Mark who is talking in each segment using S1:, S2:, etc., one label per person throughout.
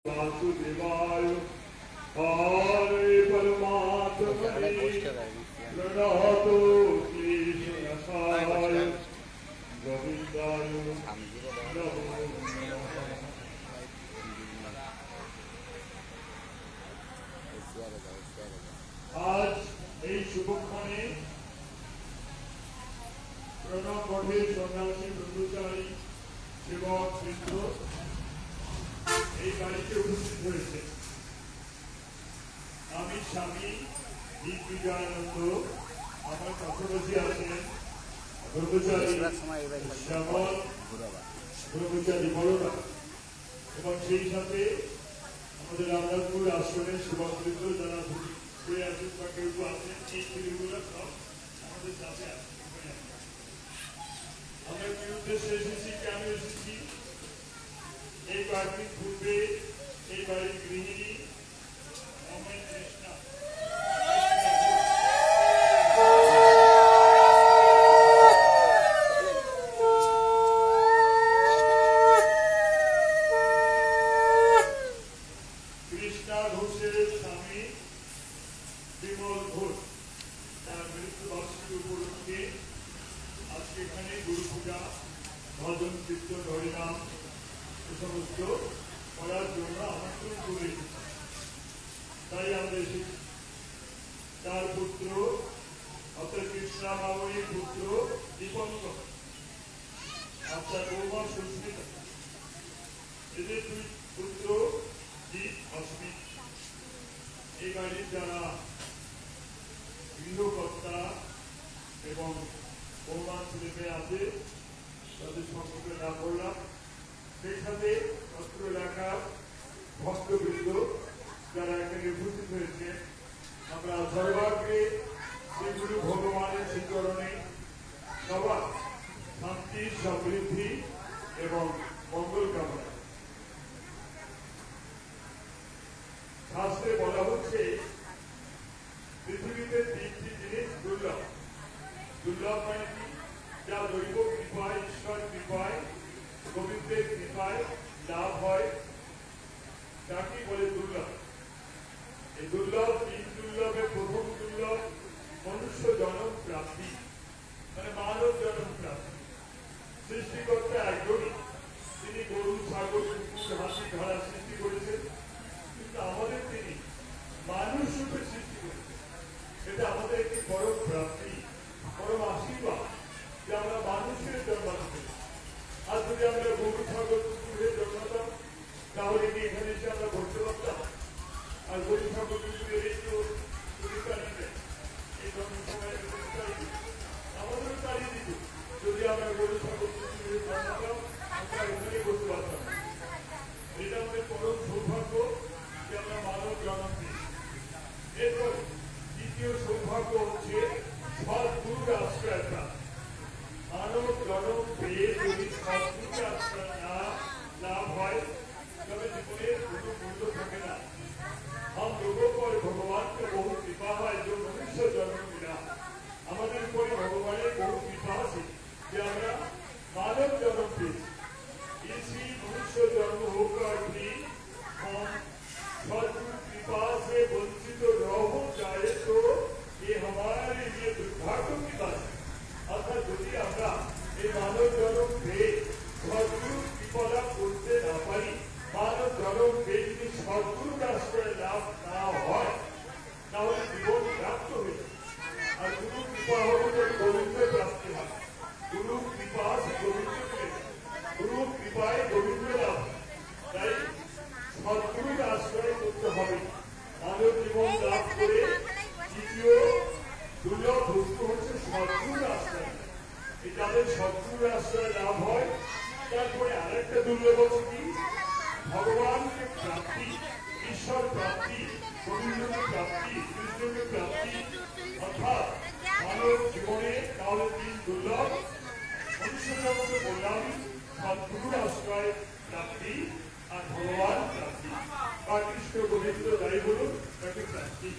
S1: वासुदेवाय हरे परमात्मने प्रणतो क्लेशनाशाय गोविंदाय नमो नमः। आज এই শুভক্ষণে প্রণব মঠের সন্ন্যাসী ব্রহ্মচারী সেবক বৃন্দ এই বাড়িতে উপস্থিত হয়েছে। আমি স্বামী বিজয়ানন্দ, আমার পাশাপাশি আছেন ব্রহ্মচারী শ্যামল, ব্রহ্মচারী বড়রা এবং সেই সাথে আমাদের রামনাথপুর আশ্রমের সেবকবৃন্দ যারা ঘুরে আসেন বা কেউ আছেন, এই ছেলেগুলো সব আমাদের সাথে আছে। আমরা কি উদ্দেশ্যে এসেছি, কেন এসেছি? এই কয়েকদিন পূর্বে এই বাড়ির গৃহিণী অময় কৃষ্ণা ঘোষের স্বামী বিমল ঘোষ তার মৃত্যুবার্ষিকী উপলক্ষে আজকে এখানে গুরু পূজা, ভজন, কীর্তন, হরিনাম সমস্ত করার জন্য আমন্ত্রণ করে, তাই আমরা এসেছি। তার পুত্র অর্থাৎ কৃষ্ণা বাবুর পুত্র দীপঙ্কর আর তার বৌমা সুস্মিতা, এদের দুই পুত্র দীপ, অস্মিত। এই বাড়ির যারা গৃহকর্তা এবং বৌমা ছেলে মেয়ে আছে তাদের সম্পর্কে না করলাম। সেই সাথে অত্র এলাকার ভক্তবৃন্দ যারা এখানে উপস্থিত হয়েছে, আমরা সর্বাগ্রে শ্রীগুরু ভগবানের শ্রীচরণে সবার শান্তি, সমৃদ্ধি এবং মঙ্গল কামনা। শাস্ত্রে বলা হচ্ছে পৃথিবীতে তিনটি জিনিস দুর্লভ। দুর্লভ মানে কি? যা দৈব কৃপায়, ঈশ্বর কৃপায়, গোবিন্দের কৃপায় লাভ হয়, তাকে বলে দুর্লভ। এই দুর্লভ, তিন দুর্লভের প্রথম দুর্লভ মনুষ্য জন্ম প্রাপ্তি, মানে মানব জন্ম প্রাপ্তি। সৃষ্টিকর্তা একজনই, তিনি গরু, ছাগল, কুকুর, হাসি, ঘোড়া সৃষ্টি করেছেন, কিন্তু আমাদের তিনি মানুষ রূপে সৃষ্টি করেছেন। এটা আমাদের একটি পরম প্রাপ্তি, পরম আশীর্বাদ যে আমরা মানুষের জন্মাতে পেরেছি। আর যদি আমরা গরু, ছাগল, কুকুরের জন্মাতাম তাহলে কি এখানে এসে আমরা বলতে পারতাম? আর গরু, ছাগল, কুকুরের এই তো নিতেন, এই ধরনের সময় আমাদেরও তাড়িয়ে দিত। যদি আমরা গরু, ছাগল, কুকুরের জন্মাতাম আমরা এখানে বলতে পারতাম। এটা আমাদের পরম সৌভাগ্য যে আমরা মানব জন্ম দিই। এরপর দ্বিতীয় সৌভাগ্য হচ্ছে সদ্গুরুর আশ্রয় প্রাপ্ত। মানব জন্ম পেয়ে যদি সদ্গুরুর আশ্রয় না লাভ হয় তবে জীবনের কোনো মূল্য থাকে না। हम लोगों पर भगवान का बहुत कृपा है जो मनुष्य जन्म मिला। हमारे ऊपर भगवान ने बहुत कृपा से कि हमरा मानव जन्म पेয়েছি। इसी मनुष्य जन्म होकर भी हम सद्गुरु कृपा से वंचित रह जाए तो ये हमारे लिए दुर्भाग्य की बात है। अर्थात यदि আমরা এই মানব জন্ম পেয়ে সদ্গুরু কৃপা লাভ করতে না পারি, মানব জন্ম পেয়ে যদি সদ্গুরুর আশ্রয় লাভ না হয় তাহলে জীবন প্রাপ্ত হয়ে যায়। আর গুরু কৃপা হবে যদি গোবিন্দের প্রাপ্তি হয়। গুরু কৃপা আছে গোবিন্দ পেয়ে, গুরু কৃপায় গোবিন্দ লাভ। তাই সদ্গুরুর আশ্রয় করতে হবে। মানব জীবন লাভ করে দ্বিতীয় দুর্লভ বস্তু হচ্ছে সদ্গুরুর আশ্রয়। এই যাদের সদ্গুরুর আশ্রয় লাভ হয়, তারপরে আরেকটা দুর্লভ হচ্ছে কি? ভগবানকে প্রাপ্তি, ঈশ্বর প্রাপ্তি, গোবিন্দকে প্রাপ্তি, কৃষ্ণকে প্রাপ্তি। অর্থাৎ মানব জীবনে তাহলে তিন দুর্লভ মনুষ্য জগতে বললাম, সদ্গুরুর আশ্রয় প্রাপ্তি আর ভগবান প্রাপ্তি বা কৃষ্ণ গোবিন্দ যাই বলুন তাকে প্রাপ্তি।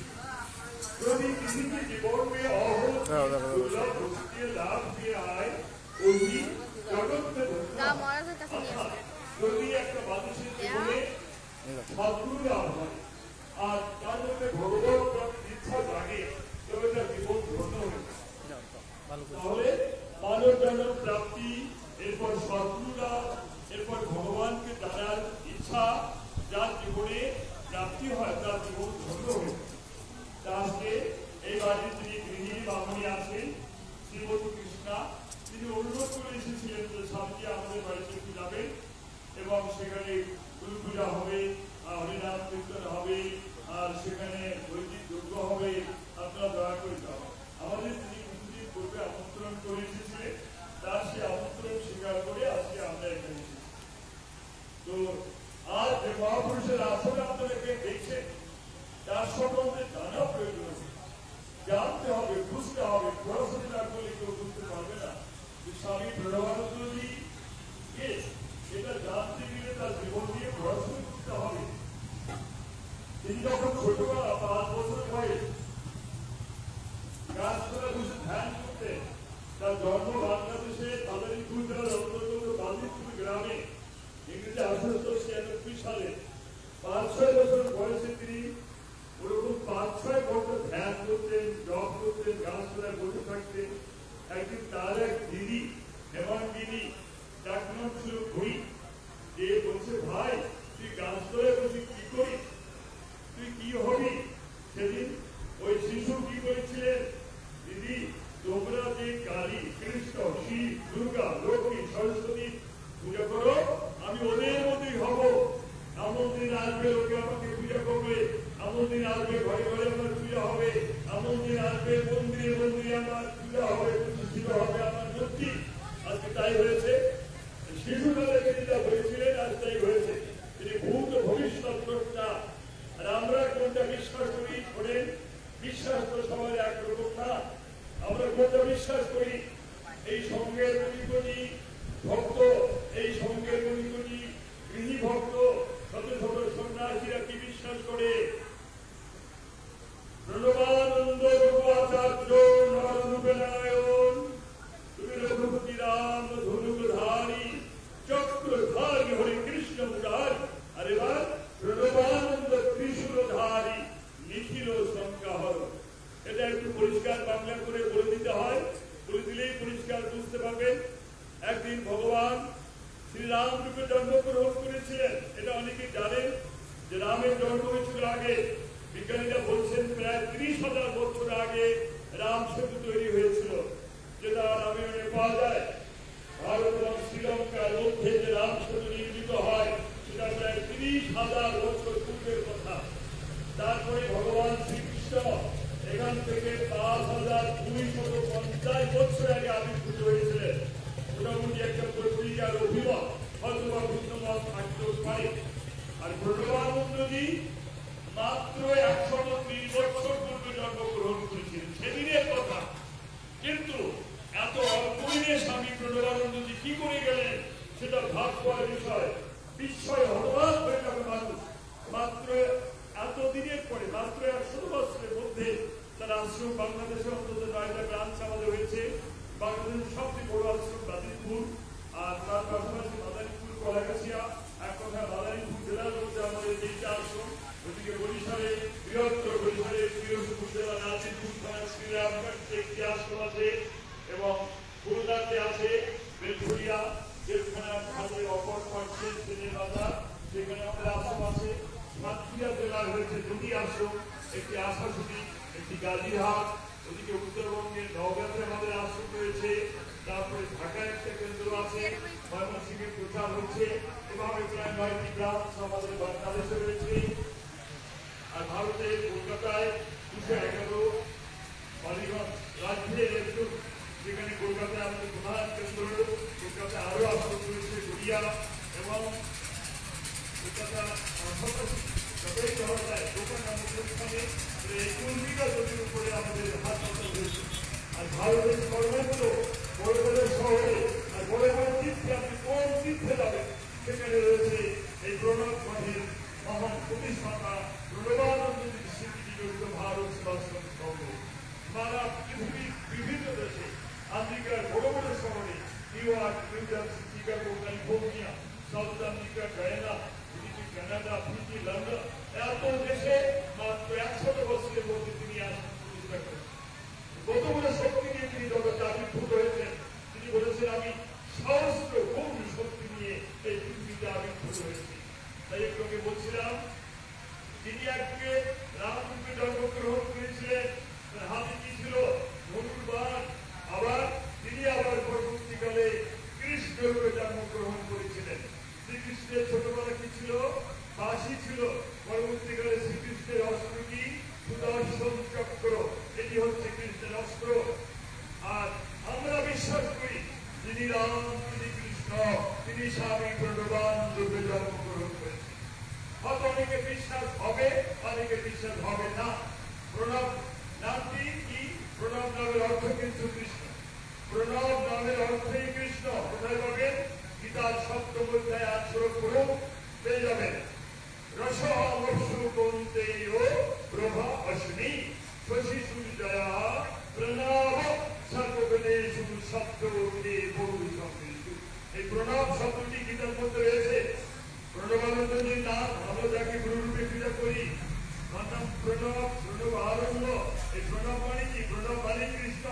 S1: यदि किसी के जीवन में दुर्लभ वस्तु लाभ किया है वही जगत में यदि एक মানুষের জীবনে সদ্গুরু লাভ হয় আর তার মধ্যে ভগবত প্রাপ্তির ইচ্ছা জাগে, তবে তার জীবন ধন্য হয়ে যায়। তাহলে মানব জন্ম প্রাপ্তি, এরপর সদ্গুরু লাভ, এরপর ভগবানকে জানার ইচ্ছা, যার জীবনে প্রাপ্তি হয় তার জীবন ধন্য হয়ে যায়। আজকে এই বাড়ির যিনি গৃহিণী বামুনি আছেন শ্রীমতী কৃষ্ণা, তিনি অনুরোধ করে এসেছিলেন যে স্বামীজি আমাদের বাড়িতে একটু যাবেন এবং সেখানে গুরু পূজা হবে, হরিনাম কীর্তন হবে, আর সেখানে বৈদিক যজ্ঞ হবে, আপনারা দয়া করে যাও। আমাদের তিনি কিছুদিন পূর্বে আমন্ত্রণ করে এসেছিলেন, তার সে আমন্ত্রণ স্বীকার করে আজকে আমরা এখানে এসেছি। তো আর যে মহাপুরুষের আসলে আপনাদেরকে দেখছেন তার সম্বন্ধে জানা প্রয়োজন, জানতে হবে, বুঝতে হবে। পড়াশোনা না করলে কেউ বুঝতে পারবে না যে স্বামী প্রণবানন্দজি কে। এটা জানতে গেলে তার জীবন দিয়ে পড়াশোনা করতে হবে। তিনি যখন ছোটবেলা 5 বছর বয়স গাছতলা বসে ধ্যান করতেন, তার জন্ম বাংলাদেশে মাদারীপুর জেলার অন্তর্গত বাজিতপুর গ্রামে ইংরেজি 1896 সালে। 5-6 বছর বয়সে তিনি ওরকম 5-6 ঘন্টা ধ্যান করতেন, জপ করতেন, গাছতলায় বসে থাকতেন। একদিন তার এক দিদি হেমাঙ্গিনী, তার নাম ছিল ঘড়ি, যে বলছে ভাই তুই গাছতলায় বসে কি করিস, তুই কি হবি? সেদিন ওই শিশু কি করেছিলেন, দিদি তোমরা যে কালী, কৃষ্ণ, শিব, দুর্গা, লক্ষ্মী, সরস্বতী পূজা করো, আমি ওদের মধ্যেই হব। এমন দিন আসবে লোকে আমাকে পূজা করবে, এমন দিন আসবে ঘরে ঘরে আমার পূজা হবে, এমন দিন আসবে মন্দিরে মন্দিরে আমার পূজা হবে, প্রতিষ্ঠিত হবে আমার মূর্তি। আজকে তাই হয়েছে। শিশুকালে তিনি যা হয়েছিলেন আজ তাই হয়েছে। তিনি ভূত ভবিষ্যৎ প্রজ্ঞা। আর আমরা কোনটা বিশ্বাস করি শোনেন, বিশ্বাস তো সবার একরকম না। আমরা কোনটা বিশ্বাস করি, এই সঙ্গের মণিকণি ভক্ত, এই সঙ্গের মণিকণি গৃহী ভক্ত, শত শত সন্ন্যাসীরা কি বিশ্বাস করে? প্রণবানন্দ আচার্য নররূপে নারায়ণ, তুমি রঘুপতি রাম ধনুকধারী, চক্রধারী হরে কৃষ্ণ মুরারি। আর এবার প্রণবানন্দ ত্রিশূলধারী, নিখিল সংজ্ঞাহর। এটা একটু পরিষ্কার বাংলা করে বলে দিতে হয়, বলে দিলেই পরিষ্কার বুঝতে পারবেন। একদিন ভগবান শ্রীরাম রূপে জন্মগ্রহণ করেছিলেন। এটা অনেকেই জানেন যে রামের জন্ম হয়েছিল আগে। বিজ্ঞানীরা বলছেন প্রায় 30,000 বছর আগে রাম সেতু তৈরি হয়েছিল, যেটা রামায়ণে পাওয়া যায়। ভারত এবং শ্রীলঙ্কার মধ্যে যে রাম সেতু নির্মিত হয় সেটা প্রায় 30,000 বছর পূর্বের কথা। তারপরে ভগবান শ্রীকৃষ্ণ এখান থেকে 5,250 বছর আগে আবির্ভূত হয়েছিলেন। মোটামুটি একটা পত্রিকার অভিমত অথবা ভিন্নমত থাকতেও পারে। আর প্রণবানন্দজি মাত্র 130 বছর পূর্বে জন্মগ্রহণ করেছিলেন, সেদিনের কথা। কিন্তু এত অল্প দিনে স্বামী প্রণবানন্দজি কি করে গেলেন সেটা ভাববার বিষয়। বিস্ময় হতবাক হয়ে যাবে মানুষ। মাত্র এতদিনের পরে, মাত্র 100 বছরের মধ্যে তার আশ্রম বাংলাদেশে অন্তত 9টা ব্রাঞ্চ আমাদের হয়েছে। বাংলাদেশের সবচেয়ে বড় আশ্রম বাজিতপুর, আর তার পাশাপাশি মাদারীপুর, কলাগাছিয়া। এক কথা মাদারীপুর জেলার মধ্যে আমাদের 3টা আশ্রম। ওদিকে বরিশালে বৃহত্তর, বরিশালে পিরোজপুর জেলা নাজিরপুর থানা শ্রীরামগঞ্জে একটি আশ্রম আছে, এবং খুলনাতে আছে বেলঘরিয়া, যেখানে আমাদের অপর পার্শ্বে ট্রেনের বাজার, সেখানে আমাদের আশ্রম আছে। সাতক্ষীরা জেলার হয়েছে 2টি আশ্রম, একটি আশাশুনি, একটি গাজীরহাট। ওদিকে উত্তরবঙ্গের নওগাঁতে আমাদের আশ্রম রয়েছে। তারপরে ঢাকায় একটা কেন্দ্র আছে, ময়মনসিংহের প্রচার হচ্ছে। এভাবে প্রায় 9টি ব্রাঞ্চ আমাদের বাংলাদেশে রয়েছে। আর ভারতের কলকাতায় 211, বালিগঞ্জ রাজ্যের একটু, যেখানে কলকাতায় আমাদের প্রধান কেন্দ্র। কলকাতায় আরো আশ্রম রয়েছে, গড়িয়া এবং কলকাতা যতই ধরা যায় দোকান আমাদের স্থানে 21 বিঘা জমির উপরে আমাদের হাসপাতাল রয়েছে। আর ভারতের সর্বত্র বড় বড় শহরে আর বড় বড় তীর্থে, আপনি কোন তীর্থে যাবেন সেখানে রয়েছে এই প্রণব মঠের না। এত দেশে মাত্র 100 বছরের মধ্যে তিনি আসন প্রতিষ্ঠা করেন। কতগুলো শক্তি নিয়ে তিনি জগতে আবির্ভূত হয়েছেন। তিনি বলেছেন আমি সহস্র গুণ শক্তি নিয়ে এই পৃথিবীতে আবির্ভূত হয়েছি। তাই একটু আগে বলছিলাম তিনি একদিকে রামরূপে জন্মগ্রহণ করেছিলেন, তার হাতে কি ছিল? ধনুর্বাণ। আবার তিনি আবার পরবর্তীকালে কৃষ্ণ রূপে জন্মগ্রহণ করেছিলেন। শ্রীকৃষ্ণের ছোটবেলা কি ছিল? বাঁশি ছিল। পরবর্তীকালে শ্রীকৃষ্ণের অস্ত্র কি? সুদর্শন চক্র। এটি হচ্ছে কৃষ্ণের অস্ত্র। আর আমরা বিশ্বাস করি যিনি রাম, তিনি কৃষ্ণ, তিনি স্বামী প্রণবান রূপে জন্মগ্রহণ করেছেন। হয়তো অনেকে বিশ্বাস হবে, অনেকে বিশ্বাস হবে না। প্রণব নামটি কি? প্রণব নামের অর্থ কিন্তু কৃষ্ণ। প্রণব নামের অর্থই কৃষ্ণ। কোথায় পাবেন? গীতার 7ম অধ্যায় 8 শ্লোক পড়ুন, পেয়ে যাবেন। রসহমস্যু কৌন্তেয় প্রভা অশ্মি শশী সূর্যয়া প্রণব সর্ববেদেষু শব্দে বহু। এই প্রণব শব্দটি গীতার মধ্যে রয়েছে। প্রণবানন্দজির নাম, আমরা যাকে গুরুরূপে পূজা করি, তার নাম প্রণব, প্রণব আনন্দ। এই প্রণব মানে কি? প্রণব মানে কৃষ্ণ।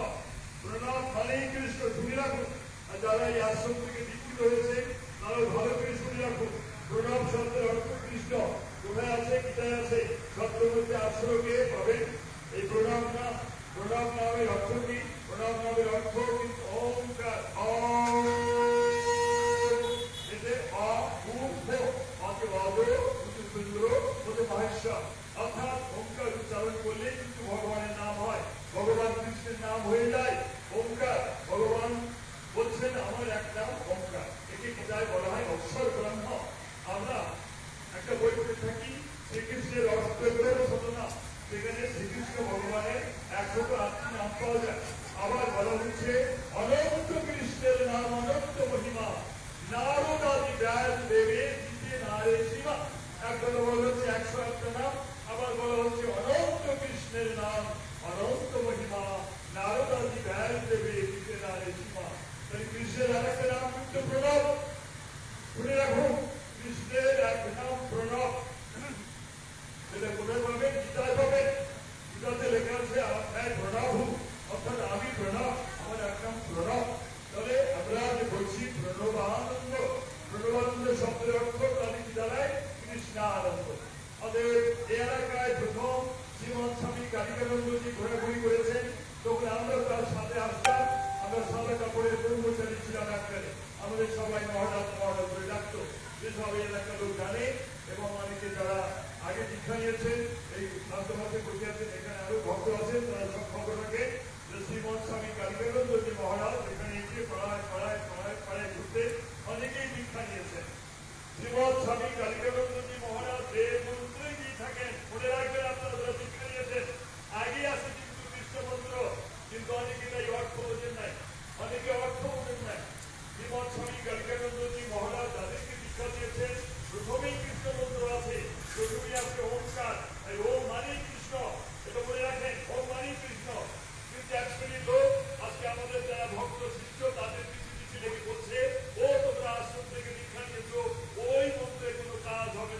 S1: প্রণব মানে কৃষ্ণ, শুনে রাখুন। আর যারা এই আশ্রম থেকে দীক্ষিত হয়েছে তারাও ভালো করে শুনে রাখুন। প্রণব শব্দের অর্থ কৃষ্ণ। কোথায় আছে? গীতায় আছে। 7ম অধ্যায় 8 শ্লোকে পাবেন এই প্রণব নাম। প্রণব নামের অর্থ কি? প্রণব নামের অর্থ কিন্তু ওঙ্কার। এতে অর্থাৎ ওঙ্কার উচ্চারণ করলে কিন্তু ভগবানের নাম হয়, ভগবান কৃষ্ণের নাম হয়ে যায় ওঙ্কার। ভগবান বলছেন আমার এক নাম ওঙ্কার। একে গীতায় বলা হয় অক্ষর ব্রহ্ম। আমরা একটা বই পড়ে থাকি শ্রীকৃষ্ণের অষ্টগ্রহ শতনাম, সেখানে শ্রীকৃষ্ণ ভগবানের 108টি নাম পাওয়া যায়। আবার বলা হচ্ছে অনন্ত কৃষ্ণের নাম অনন্ত মহিমা, নারদ আদি ব্যাস দেবে দিতে নারে সীমা। একবার বলা হচ্ছে 108টা নাম, আবার বলা হচ্ছে অনন্ত কৃষ্ণের নাম অনন্ত মহিমা, নারদ আদি ব্যাস দেবে দিতে নারে সীমা। তাহলে কৃষ্ণের আর একটা নাম কিন্তু প্রণব। শুনে রাখুন, কৃষ্ণের এক নাম প্রণব। সেটা কোথায় পাবেন? গীতায় পাবেন। গীতাতে লেখা আছে প্রণব, অর্থাৎ আমি প্রণব, আমার এক নাম প্রণব। তাহলে আমরা যে বলছি প্রণবানন্দ, প্রণবানন্দ শব্দের অর্থ তাহলে কি দাঁড়ায়? কৃষ্ণানন্দ। অতএব এই এলাকায় প্রথম শ্রীমৎ স্বামী কালিকানন্দজি ঘোরাঘুরি করেছেন, তখন আমরা তার সাথে আসতাম। আমরা সাদা কাপড়ের কর্মচারী ছিলাম একবারে। আমাদের সবাই মহারাজ মহারাজ করে ডাকতো। যেসব এই এলাকার লোক জানে এবং অনেকে যারা আগে দীক্ষা নিয়েছেন, এই আন্তর্জাতিক বসে আছেন, এখানে আরো ভক্ত আছেন, তারা সব খবর রাখে যে শ্রীমৎ স্বামী কালিকানন্দজি মহারাজ এখানে এসে পাড়ায় ঘুরতে অনেকেই দীক্ষা নিয়েছেন। শ্রীমৎ স্বামী কালিকানন্দজি মহারাজ যে মন্ত্রে দিয়ে থাকেন, মনে রাখবেন আপনারা যারা দীক্ষা নিয়েছেন, আগে আছে কিন্তু কৃষ্ণ মন্ত্র, কিন্তু অনেকে তাই অর্থ বোঝেন নাই, অনেকে অর্থ বোঝেন নাই। শ্রীমৎ স্বামী কালিকানন্দজি মহারাজ যাদেরকে দীক্ষা দিয়েছেন, প্রথমেই কৃষ্ণ মন্ত্র আছে, প্রথমেই আছে ওঙ্কার। ওম মানে কৃষ্ণ, এটা মনে রাখেন, ওম মানে কৃষ্ণ। কিন্তু এক শ্রেণীর লোক আজকে আমাদের যারা ভক্ত শিষ্য তাদের পিছু পিছু লেগে বলছে ও তোমরা আশ্রম থেকে দীক্ষা নিয়েছো, ওই মন্ত্রে কোনো কাজ হবে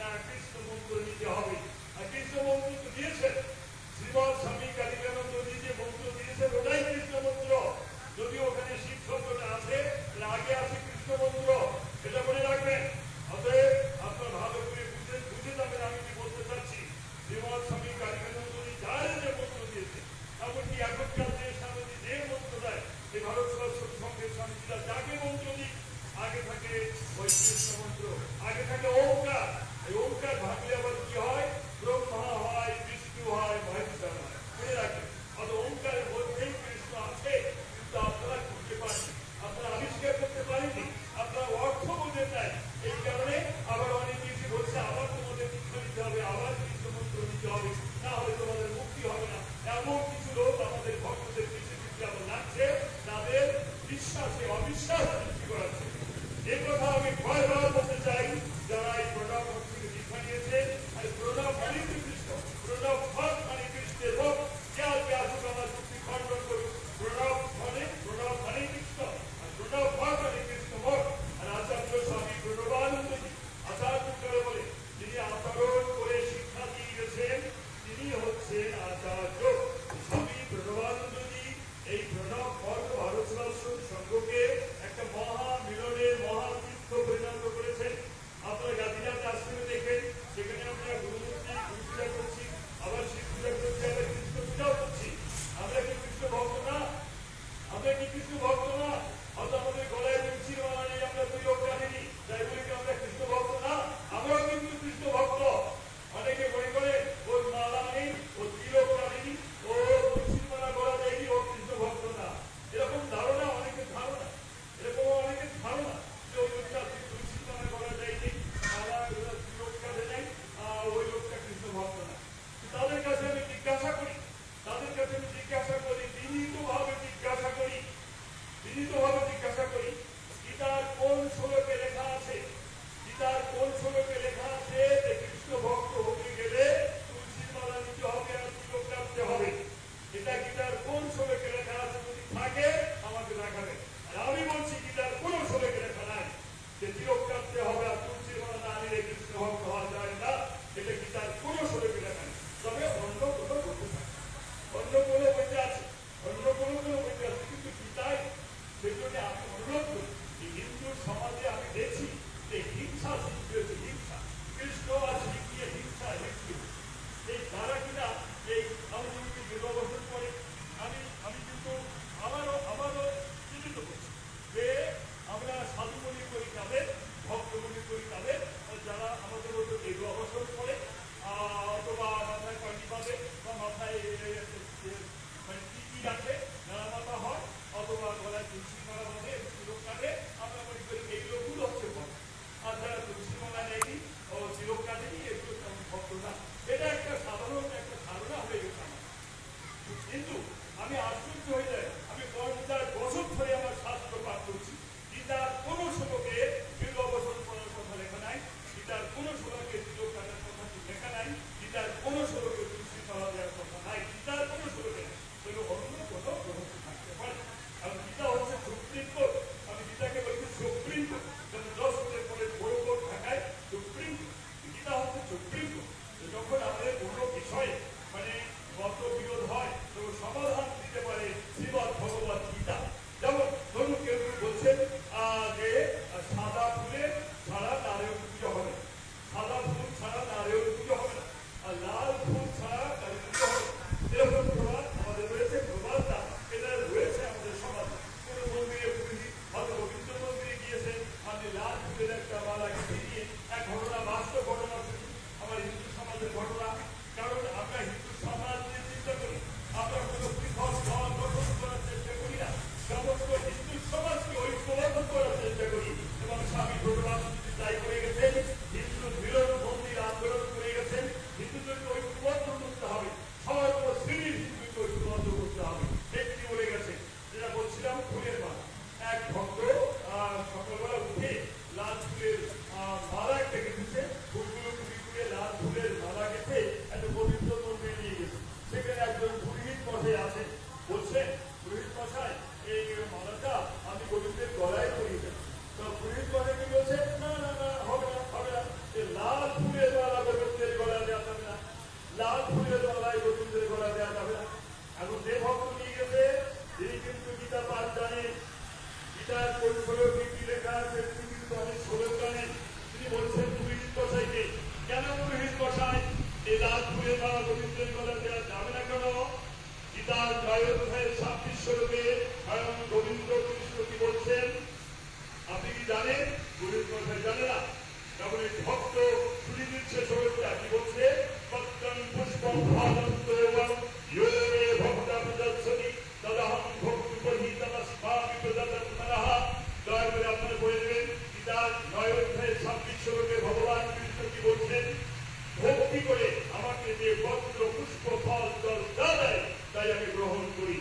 S1: আমাকে যে পত্র পুষ্প ফল জল যা দেয় তাই আমি গ্রহণ করি।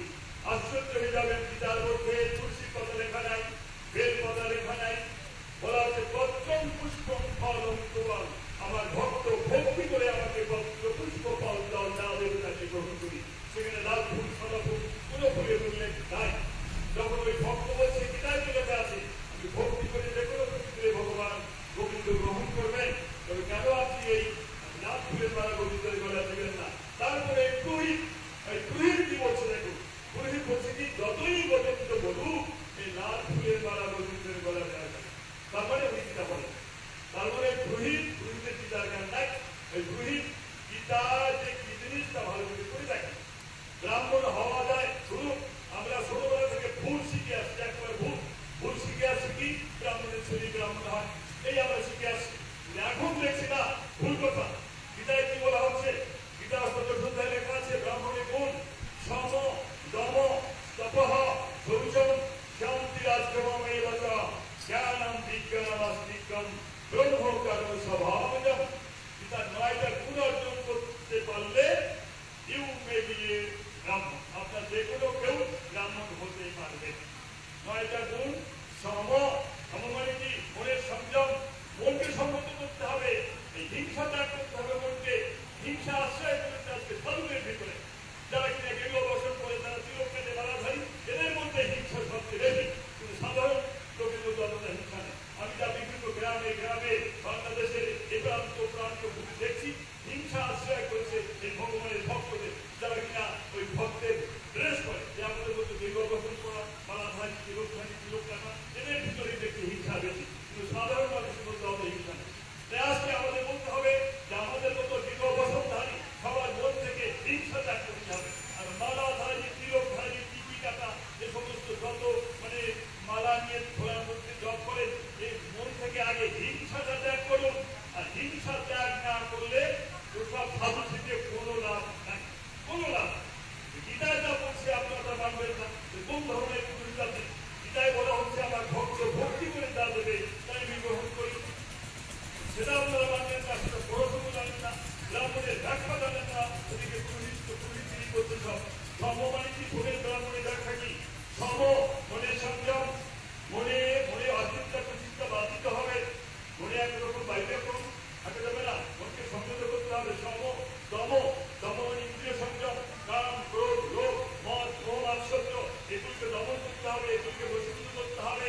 S1: আশ্চর্য হয়ে যাবেন, গীতার মধ্যে তুলসী পাতা লেখা নাই, বেল পাতা লেখা নাই, বলা হচ্ছে পত্রম পুষ্পম ফলম তোয়াল। আমার ভক্ত ভক্তি করে আমাকে পত্র পুষ্প ফল জল যা দেবে তাকে গ্রহণ করি। সেখানে লাল ফুল সাদা ফুল কোনো ফুলের উল্লেখ নাই। যখন ওই ভক্ত বলছে গীতায় লেখা আছে আমি ভক্তি করে যে কোনো ক্ষেত্রে ভগবান গোবিন্দ গ্রহণ করবেন, তবে কেন আপনি এই লাল ফুলের মালা গোবিন্দের গলা দেবেন না? তারপরে পুরোহিত, এই পুরোহিত কি বলছে দেখুন, পুরোহিত বলছে কি যতই গোবিন্দ বলুক এই লাল ফুলের মালা গোবিন্দের গলা দেওয়া যাবে। তারপরে ওই গীতা বলে, তারপরে পুরোহিতের গীতার জ্ঞান নাই। এই পুরোহিত গীতা যে কি জিনিসটা ভালো করে দেখে। ব্রাহ্মণ হওয়া যায় শুরু, আমরা ছোটবেলা থেকে ভুল শিখে আসছি, একবার ভুল শিখে আসছি কি ব্রাহ্মণের ছেলে ব্রাহ্মণ হয়, এই আমরা শিখে আসছি। এখন দেখছি না ভুল কথা। গীতায় কি বলা হচ্ছে? গীতা সদর সন্ধ্যায় লেখা আছে ব্রাহ্মণের গুণ সম দম তপঃ শৌচম শান্তি রাজ্যম এব জ্ঞানম বিজ্ঞানম আস্তিক্যম ব্রহ্ম কর্ম স্বভাবজম। গীতার 9টা গুণ অর্জন করতে পারলে ইউ মে বি এ ব্রাহ্মণ। আপনার যে কোনো কেউ ব্রাহ্মণ হতে পারবে। 9টা গুণ সম, সম মানে কি? মনের সংযম, মনকে সংযত করতে হবে। এই হিংসা ত্যাগ করতে হবে মনকে। হিংসা আশ্রয় করেছে আজকে সাধুদের ভিতরে, যারা কিনা গেরুয়া বসন করে, তারা তিলক কেটে মালাধারী, এদের মধ্যে হিংসা সবচেয়ে বেশি। কিন্তু সাধারণ লোকের মধ্যে অতটা হিংসা নেই। আমি যা বিভিন্ন গ্রামে গ্রামে বাংলাদেশের এ প্রান্ত প্রান্ত দেখছি, হিংসা আশ্রয় করেছে এই ভগবানের ভক্তদের, যারা কিনা ওই ভক্তের ড্রেস করে, যে আমাদের মধ্যে গেরুয়া বসন করা, মালাধারী, তিলক কাটা, এদের ভিতরে দেখছি হিংসা বেশি। কিন্তু সাধারণ মানুষের মধ্যে অত হিংসা নেই। তাই আজকে আমাদের বলতে হবে যে আমাদের মতো গেরুয়া বসনধারী সবার মন থেকে হিংসা ত্যাগ করতে হবে। আর মালাধারী, তিলকধারী, টিকি কাটা, যে সমস্ত যত মানে মালা নিয়ে ঘোড়ার মধ্যে জপ করেন, এই মন থেকে আগে হিংসাটা ত্যাগ করুন। আর হিংসা ত্যাগ না করলে ওসব সাধু থেকে কোনো লাভ নাই, কোনো লাভ। গীতায় যা বলছে আপনারা মানবেন না, কোন ধরনের পুরুষ আছে? গীতায় বলা হচ্ছে আমার ভক্ত ভক্তি করে যা দেবে তাই আমি গ্রহণ করি। সেটা আপনারা মানবেন না, সেটা পড়াশোনা জানেন না, ব্রাহ্মণের ব্যাখ্যা জানেন না। ওদিকে পুরোহিত তিনি করছে সব। ধর্ম মানে কি? ভোগের ব্রাহ্মণের ব্যাখ্যা কি? সম, মনের সংযম, মনে মনে অচিন্তা কুচিন্তা বাদ দিতে হবে। মনে একরকম বাইরে একরকম থাকা যাবে না, মনকে সংযত করতে হবে। সম দম, দম মানে ইন্দ্রিয় সংযম, কাম ক্রোধ লোভ মদ মোহ আশ্চর্য, এগুলোকে দমন করতে হবে, এগুলোকে বশীভূত করতে হবে।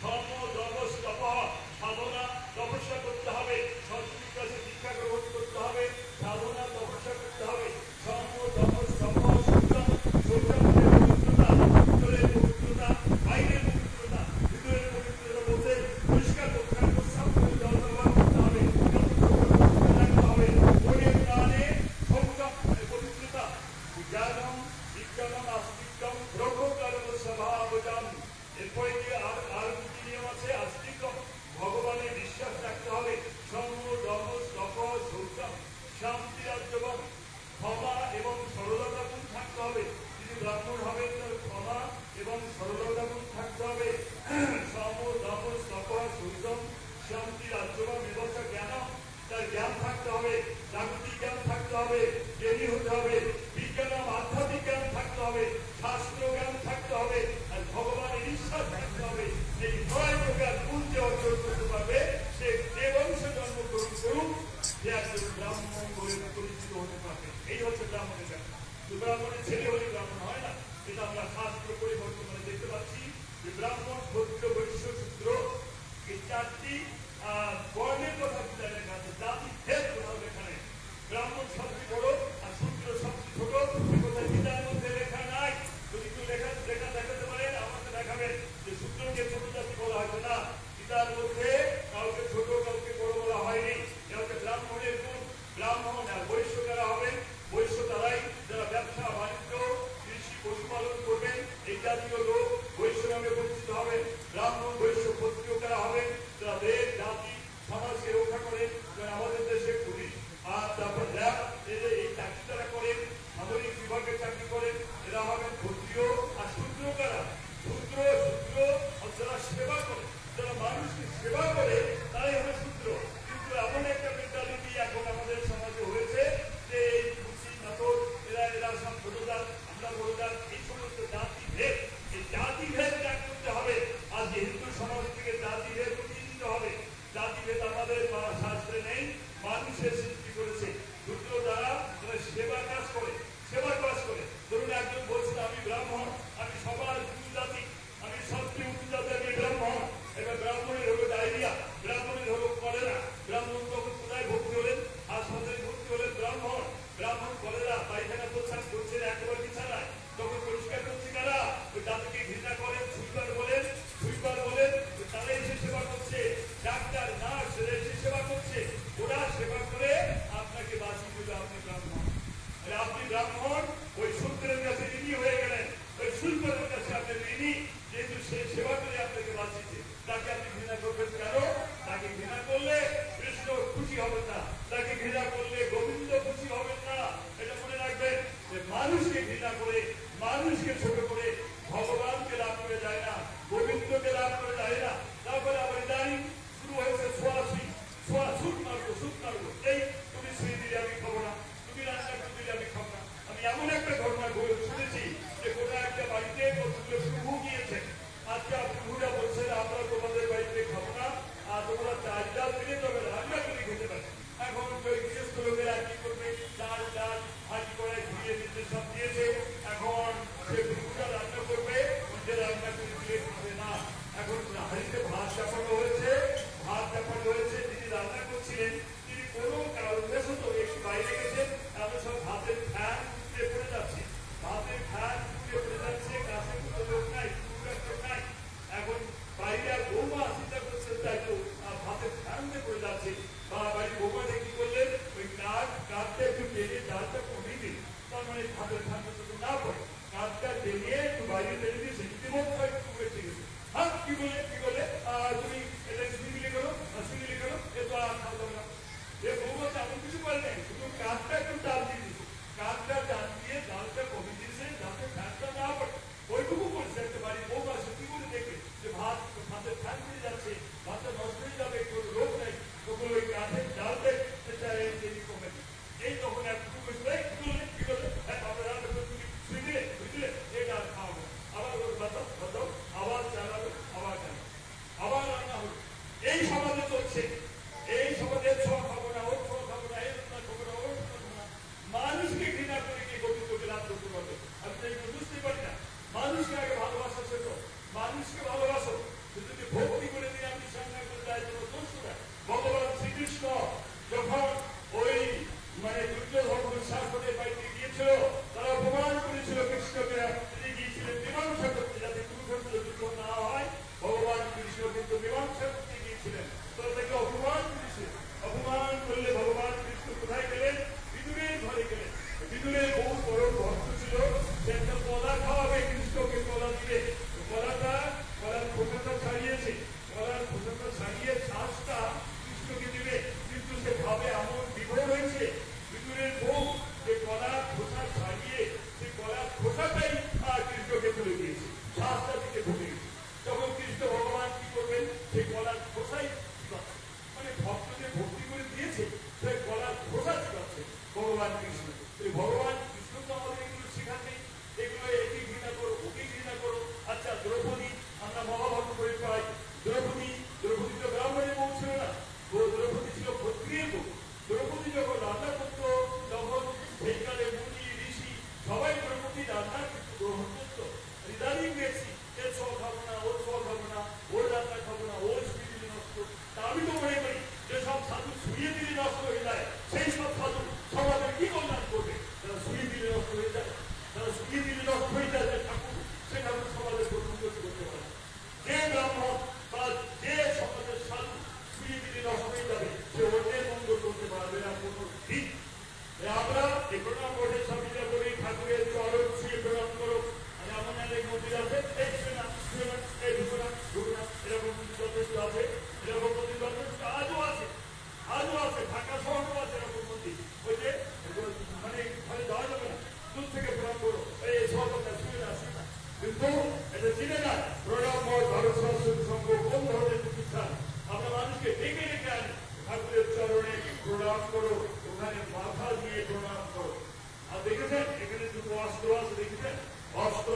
S1: সম দম তপঃ, সাধনা তপস্যা করতে হবে, সরস্বতীর কাছে শিক্ষা গ্রহণ করতে হবে, সাধনা তপস্যা করতে হবে। সম দম তপঃ শৌচম, শৌচম পবিত্রতা, ভিতরের পবিত্রতা, বাইরের পবিত্রতা। ভিতরের পবিত্রতা বলতে পরিষ্কার করতে হবে, প্রস্রাব করে জল ব্যবহার করতে হবে, রাখতে হবে। মনের প্রাণে সংযম পবিত্রতা। জ্ঞানম বিজ্ঞানম আস্তিক্যম ব্রহ্ম কর্ম স্বভাবজম। এরপরে কি আর দুটি নিয়ম আছে? আস্তিক্যম, ভগবানের বিশ্বাস রাখতে হবে। সম দম তপঃ শৌচম শান্তি রাজ্যবম, ক্ষমা এবং সরলতা গুণ থাকতে হবে। যিনি ব্রাহ্মণ হবেন তার ক্ষমা এবং সরলতা গুণ থাকতে হবে। সম দম তপঃ শৌচম শান্তি রাজ্যবম বিভক্ত জ্ঞানম, তার জ্ঞান থাকতে হবে, জাগতিক জ্ঞান থাকতে হবে, জ্ঞানী হতে হবে। বিজ্ঞানম, আধ্যাত্মিক জ্ঞান থাকতে হবে, শাস্ত্র জ্ঞান থাকতে হবে, আর ভগবানের ঈশ্বর থাকতে হবে। এই 9 প্রকার গুণ যে অর্জন করতে পারবে সে যে বংশে জন্মগ্রহণ করুক, সে একজন ব্রাহ্মণ বলে পরিচিত হতে পারবে। এই হচ্ছে ব্রাহ্মণের ব্যাপার। ব্রাহ্মণের ছেলে হলে ব্রাহ্মণ হয় না, এটা আমরা শাস্ত্র করে বর্তমানে দেখতে পাচ্ছি যে ব্রাহ্মণ, ক্ষত্রিয়, বৈশ্য, শূদ্র এই 4টি বর্ণের কথা গীতায় লেখা আছে। জাতি ভেদ কোথাও লেখা নেই। ব্রাহ্মণ সবচেয়ে বড় আর শূদ্র সবচেয়ে ছোট, এ কথা গীতার মধ্যে লেখা নাই। যদি কেউ লেখা দেখাতে পারেন আমাকে দেখাবেন যে শূদ্রকে ছোট জাতি বলা হয়েছে না। গীতার মধ্যে কাউকে ছোট কাউকে বড় বলা হয়নি। কাউকে ব্রাহ্মণের গুণ, ব্রাহ্মণ আর বৈশ্য যারা হবেন, বৈশ্য তারাই যারা ব্যবসা বাণিজ্য কৃষি পশুপালন করবেন, এই জাতীয় লোক বৈশ্য নামে পরিচিত হবেন। ব্রাহ্মণ বলেরা পায়খানা প্রস্রাব করছে একেবারে বিছানায়, তখন পরিষ্কার করছে কারা? ওই যাদেরকে ঘৃণা করেন, সুইপার বলেন, তারা এসে সেবা করছে, ডাক্তার নার্স এসে সেবা করছে, ওরা সেবা করে আপনাকে বাঁচিয়ে দিল। আপনি ব্রাহ্মণ, আপনি ব্রাহ্মণ, ওই শূদ্রের কাছে ঋণী হয়ে গেলেন, ওই সুইপারের কাছে আপনি ঋণী, যেহেতু সে সেবা করে আপনাকে বাঁচিয়েছে। তাকে আপনি ঘৃণা করবেন কেন? তাকে ঘৃণা করলে কৃষ্ণ খুশি হবেন না, তাকে ঘৃণা করলে গোবিন্দ খুশি হবেন না। এটা মনে রাখবেন যে মানুষকে ঘৃণা করে, মানুষকে ছোট করে ভগবানকে লাভ করে যায় না, গোবিন্দকে লাভ করে যায় না। তারপরে আবার ইদানিং শুরু হয়েছে সুট মারবো, এই তুমি শুয়ে দিলে আমি খাবো না, তুমি রান্না করে দিলে আমি খাবো না। আমি এমন একটা ঘটনা শুনেছি যে কোনো একটা বাড়িতে কতগুলো প্রভু গিয়েছে, আজকে প্রভুরা বলছে আমরা তোমাদের বাড়িতে খাবো না, আর তোমরা চাল ডাল দিলে তবে রান্না করে খেতে পারে। এখন ওই গৃহস্থ লোকেরা কি করবে? চাল ডাল ভাজি করে ধুয়ে দিতে সব দিয়েছে, এখন সে প্রভুরা রান্না করবে, যে রান্না করে দিলে খাবে না। এখন হাড়িতে ভাত চাপানো হয়েছে, যিনি রান্না করছিলেন তিনি কোনো কারণবশত একটু বাইরে গেছেন, আমরা সব ভাতের ফ্যান উঠে পড়ে যাচ্ছে, কাছে কোনো লোক নাই, এখন বাইরে আর বৌমা চিন্তা করছেন তাই তো ভাতের ফ্যান উঠে পড়ে যাচ্ছে, বা বাড়ির বৌমাটা কি করলেন? ওই কাঠটা একটু টেনে ডালটা কমিয়ে দিন, তার মানে ভাতের ফ্যানটা যদি না পড়ে কাঠটা টেনে একটু বাইরে টেনে দিয়েছে, ইতিমধ্যে একটু বেঁচে গেছে। হ্যাঁ, কি বলে তুমি এটা সিঙ্গিলি করো, এ তো আর খাওয়া যাবে না। এ বৌমা তেমন কিছু করে নেই, শুধু কাঠটা একটু টান দিয়ে দিয়েছে, কাঠটা টান দিয়ে ডালটা কমিয়ে দিয়েছে যাতে ফ্যানটা না পড়ে, ওইটুকু করছে। একটা বাড়ির বৌমা সে কি করে দেখে যে ভাতের ফ্যান পড়ে যাচ্ছে, ভাতটা নষ্ট হয়ে যাবে, কোনো লোক নেই, তখন ওই কাঠের ডালটা কমে এই তখন একটু কি করলে আমরা রান্না করে তুমি শুয়ে দিলে এটা আর খাওয়াবো, আবার ওর বাতাও আবার চালাবো, আবার রান্না হলো। এই সমাজে চলছে, এই সমাজে খাবো না, ওর খাবো না, এর খাবো না, ওর খাবো না। মানুষকে ঘৃণা করে কি গোবিন্দকে লাভ করতে পারবে? আমি তো এগুলো বুঝতে পারি না। মানুষকে আগে ভালোবাসা শেখো, মানুষকে ভালোবাসো। যদি ভক্তি করে দিয়ে আপনি সামনে করে যায় কোনো দোষ না। ভগবান শ্রীকৃষ্ণ যখন ওই দুর্যোধন শাসনের বাড়িতে গিয়েছিল, তারা অপমান করেছিল কৃষ্ণকে, তিনি গিয়েছিলেন মীমাংসা করতে, যাতে কুরুক্ষেত্রে যুদ্ধ না হয়। ভগবান কৃষ্ণ কিন্তু মীমাংসা করতে গিয়েছিলেন, তারা তাকে অপমান করেছে। অপমান করলে ভগবান কৃষ্ণ কোথায় গেলেন? বিদুরের ঘরে গেলেন। বিদুরের বহু বড় ভক্ত ছিল, সে একটা কলা খাওয়াবে, কৃষ্ণকে কলা দিবে। কলার খোসাটা ছাড়িয়েছে, কলার খোসাটা ছাড়িয়ে শ্বাসটা কৃষ্ণকে দিবে, কিন্তু সে ভাবে এমন বিভোর হয়েছে বিদুরের বউ যে কলার খোসা ছাড়িয়ে সে কলার খোসাটাই কৃষ্ণকে তুলে দিয়েছে, শ্বাসটা দিকে ঢুকে গেছে। তখন কৃষ্ণ ভগবান কি করবেন? সেই কলার খোসাই মানে ভক্তদের ভক্তি করে দিয়েছে, সেই কলার খোসা চিবাচ্ছে ভগবান কৃষ্ণ। ভগবান কৃষ্ণ তো আমাদের এগুলো শেখাতে, এগুলো একে ঘৃণা করো, ওকে ঘৃণা করো। আচ্ছা, দ্রৌপদী আমরা মহাভারত করে পাই, দ্রৌপদী তো ব্রাহ্মণের বউ ছিল না, দ্রৌপদী ছিল ক্ষত্রিয়ের বউ। দ্রৌপদী যখন রান্না করতো তখন সেইকালে মুনি ঋষি সবাই দ্রৌপদী রান্না কিন্তু গ্রহণ করতো। ইদানিং দেখছি এর সব খাবো না, ওর সব খাবো না, ওর রান্না খাবো না, ওর শুয়ে দিলে নষ্ট। তা আমি তো মনে করি যে সব সাধু শুয়ে দিলে নষ্ট হয়ে যায়, সেই সব সাধু সমাজের কি কল্যাণ করবে? যারা শুয়ে দিলে নষ্ট হয়ে যায়, ঠাকুর সে ঠাকুর সমাজের উন্নতি করতে পারে। যে ব্রাহ্মণ বা যে সমাজের সাধু শুয়ে দিলে নষ্ট হয়ে যাবে, সে অন্যের মঙ্গল করতে পারবে না কোনো দিন। আমরা এই প্রণাম করে স্বামীরা করি, ঠাকুরের চরণ শুয়ে প্রণাম করো। এমন অনেক মন্দির আছে, এরকম যথেষ্ট আছে, এরকম মন্দির যথেষ্ট আজও আছে, ঢাকা শহরও আছে এরকম মন্দির। ওই যে মানে ঘরে যাওয়া যাবে না, দূর থেকে প্রণাম করো, এই সব শুয়ে না। কিন্তু এটা চিনে না প্রণাম ভারত সংস্কৃতি সংঘ কোন ধরনের প্রতিষ্ঠান। আমরা মানুষকে ডেকে ডেকে আনি, ঠাকুরের চরণে প্রণাম করো, ওখানে মাথা দিয়ে প্রণাম করো। আর দেখেছেন এখানে দুটো অস্ত্র আছে, দেখেছেন অস্ত্র,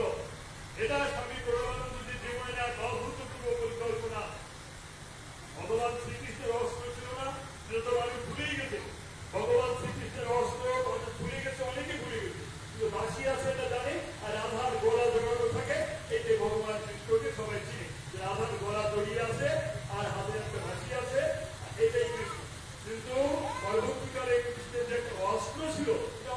S1: এটা স্বামী প্রণবানন্দজির জীবনে এক অভূতপূর্ব পরিকল্পনা। ভগবান শ্রীকৃষ্ণের অস্ত্র ছিল না, সেটা তো আমি ভুলেই গেছে। ভগবান শ্রীকৃষ্ণের অস্ত্র ভুলে গেছে, অনেকে ভুলে গেছে, কিন্তু বাসি আছে এটা জানে। আর রাধার গলা জড়ানো থাকে, এই যে ভগবান কৃষ্ণকে সবাই চিনে, যে রাধার গলা জড়িয়ে আছে আর হাতে একটা বাসি আছে, এটাই কৃষ্ণ। কিন্তু পরবর্তীকালে কৃষ্ণের যে একটা অস্ত্র ছিল, এটা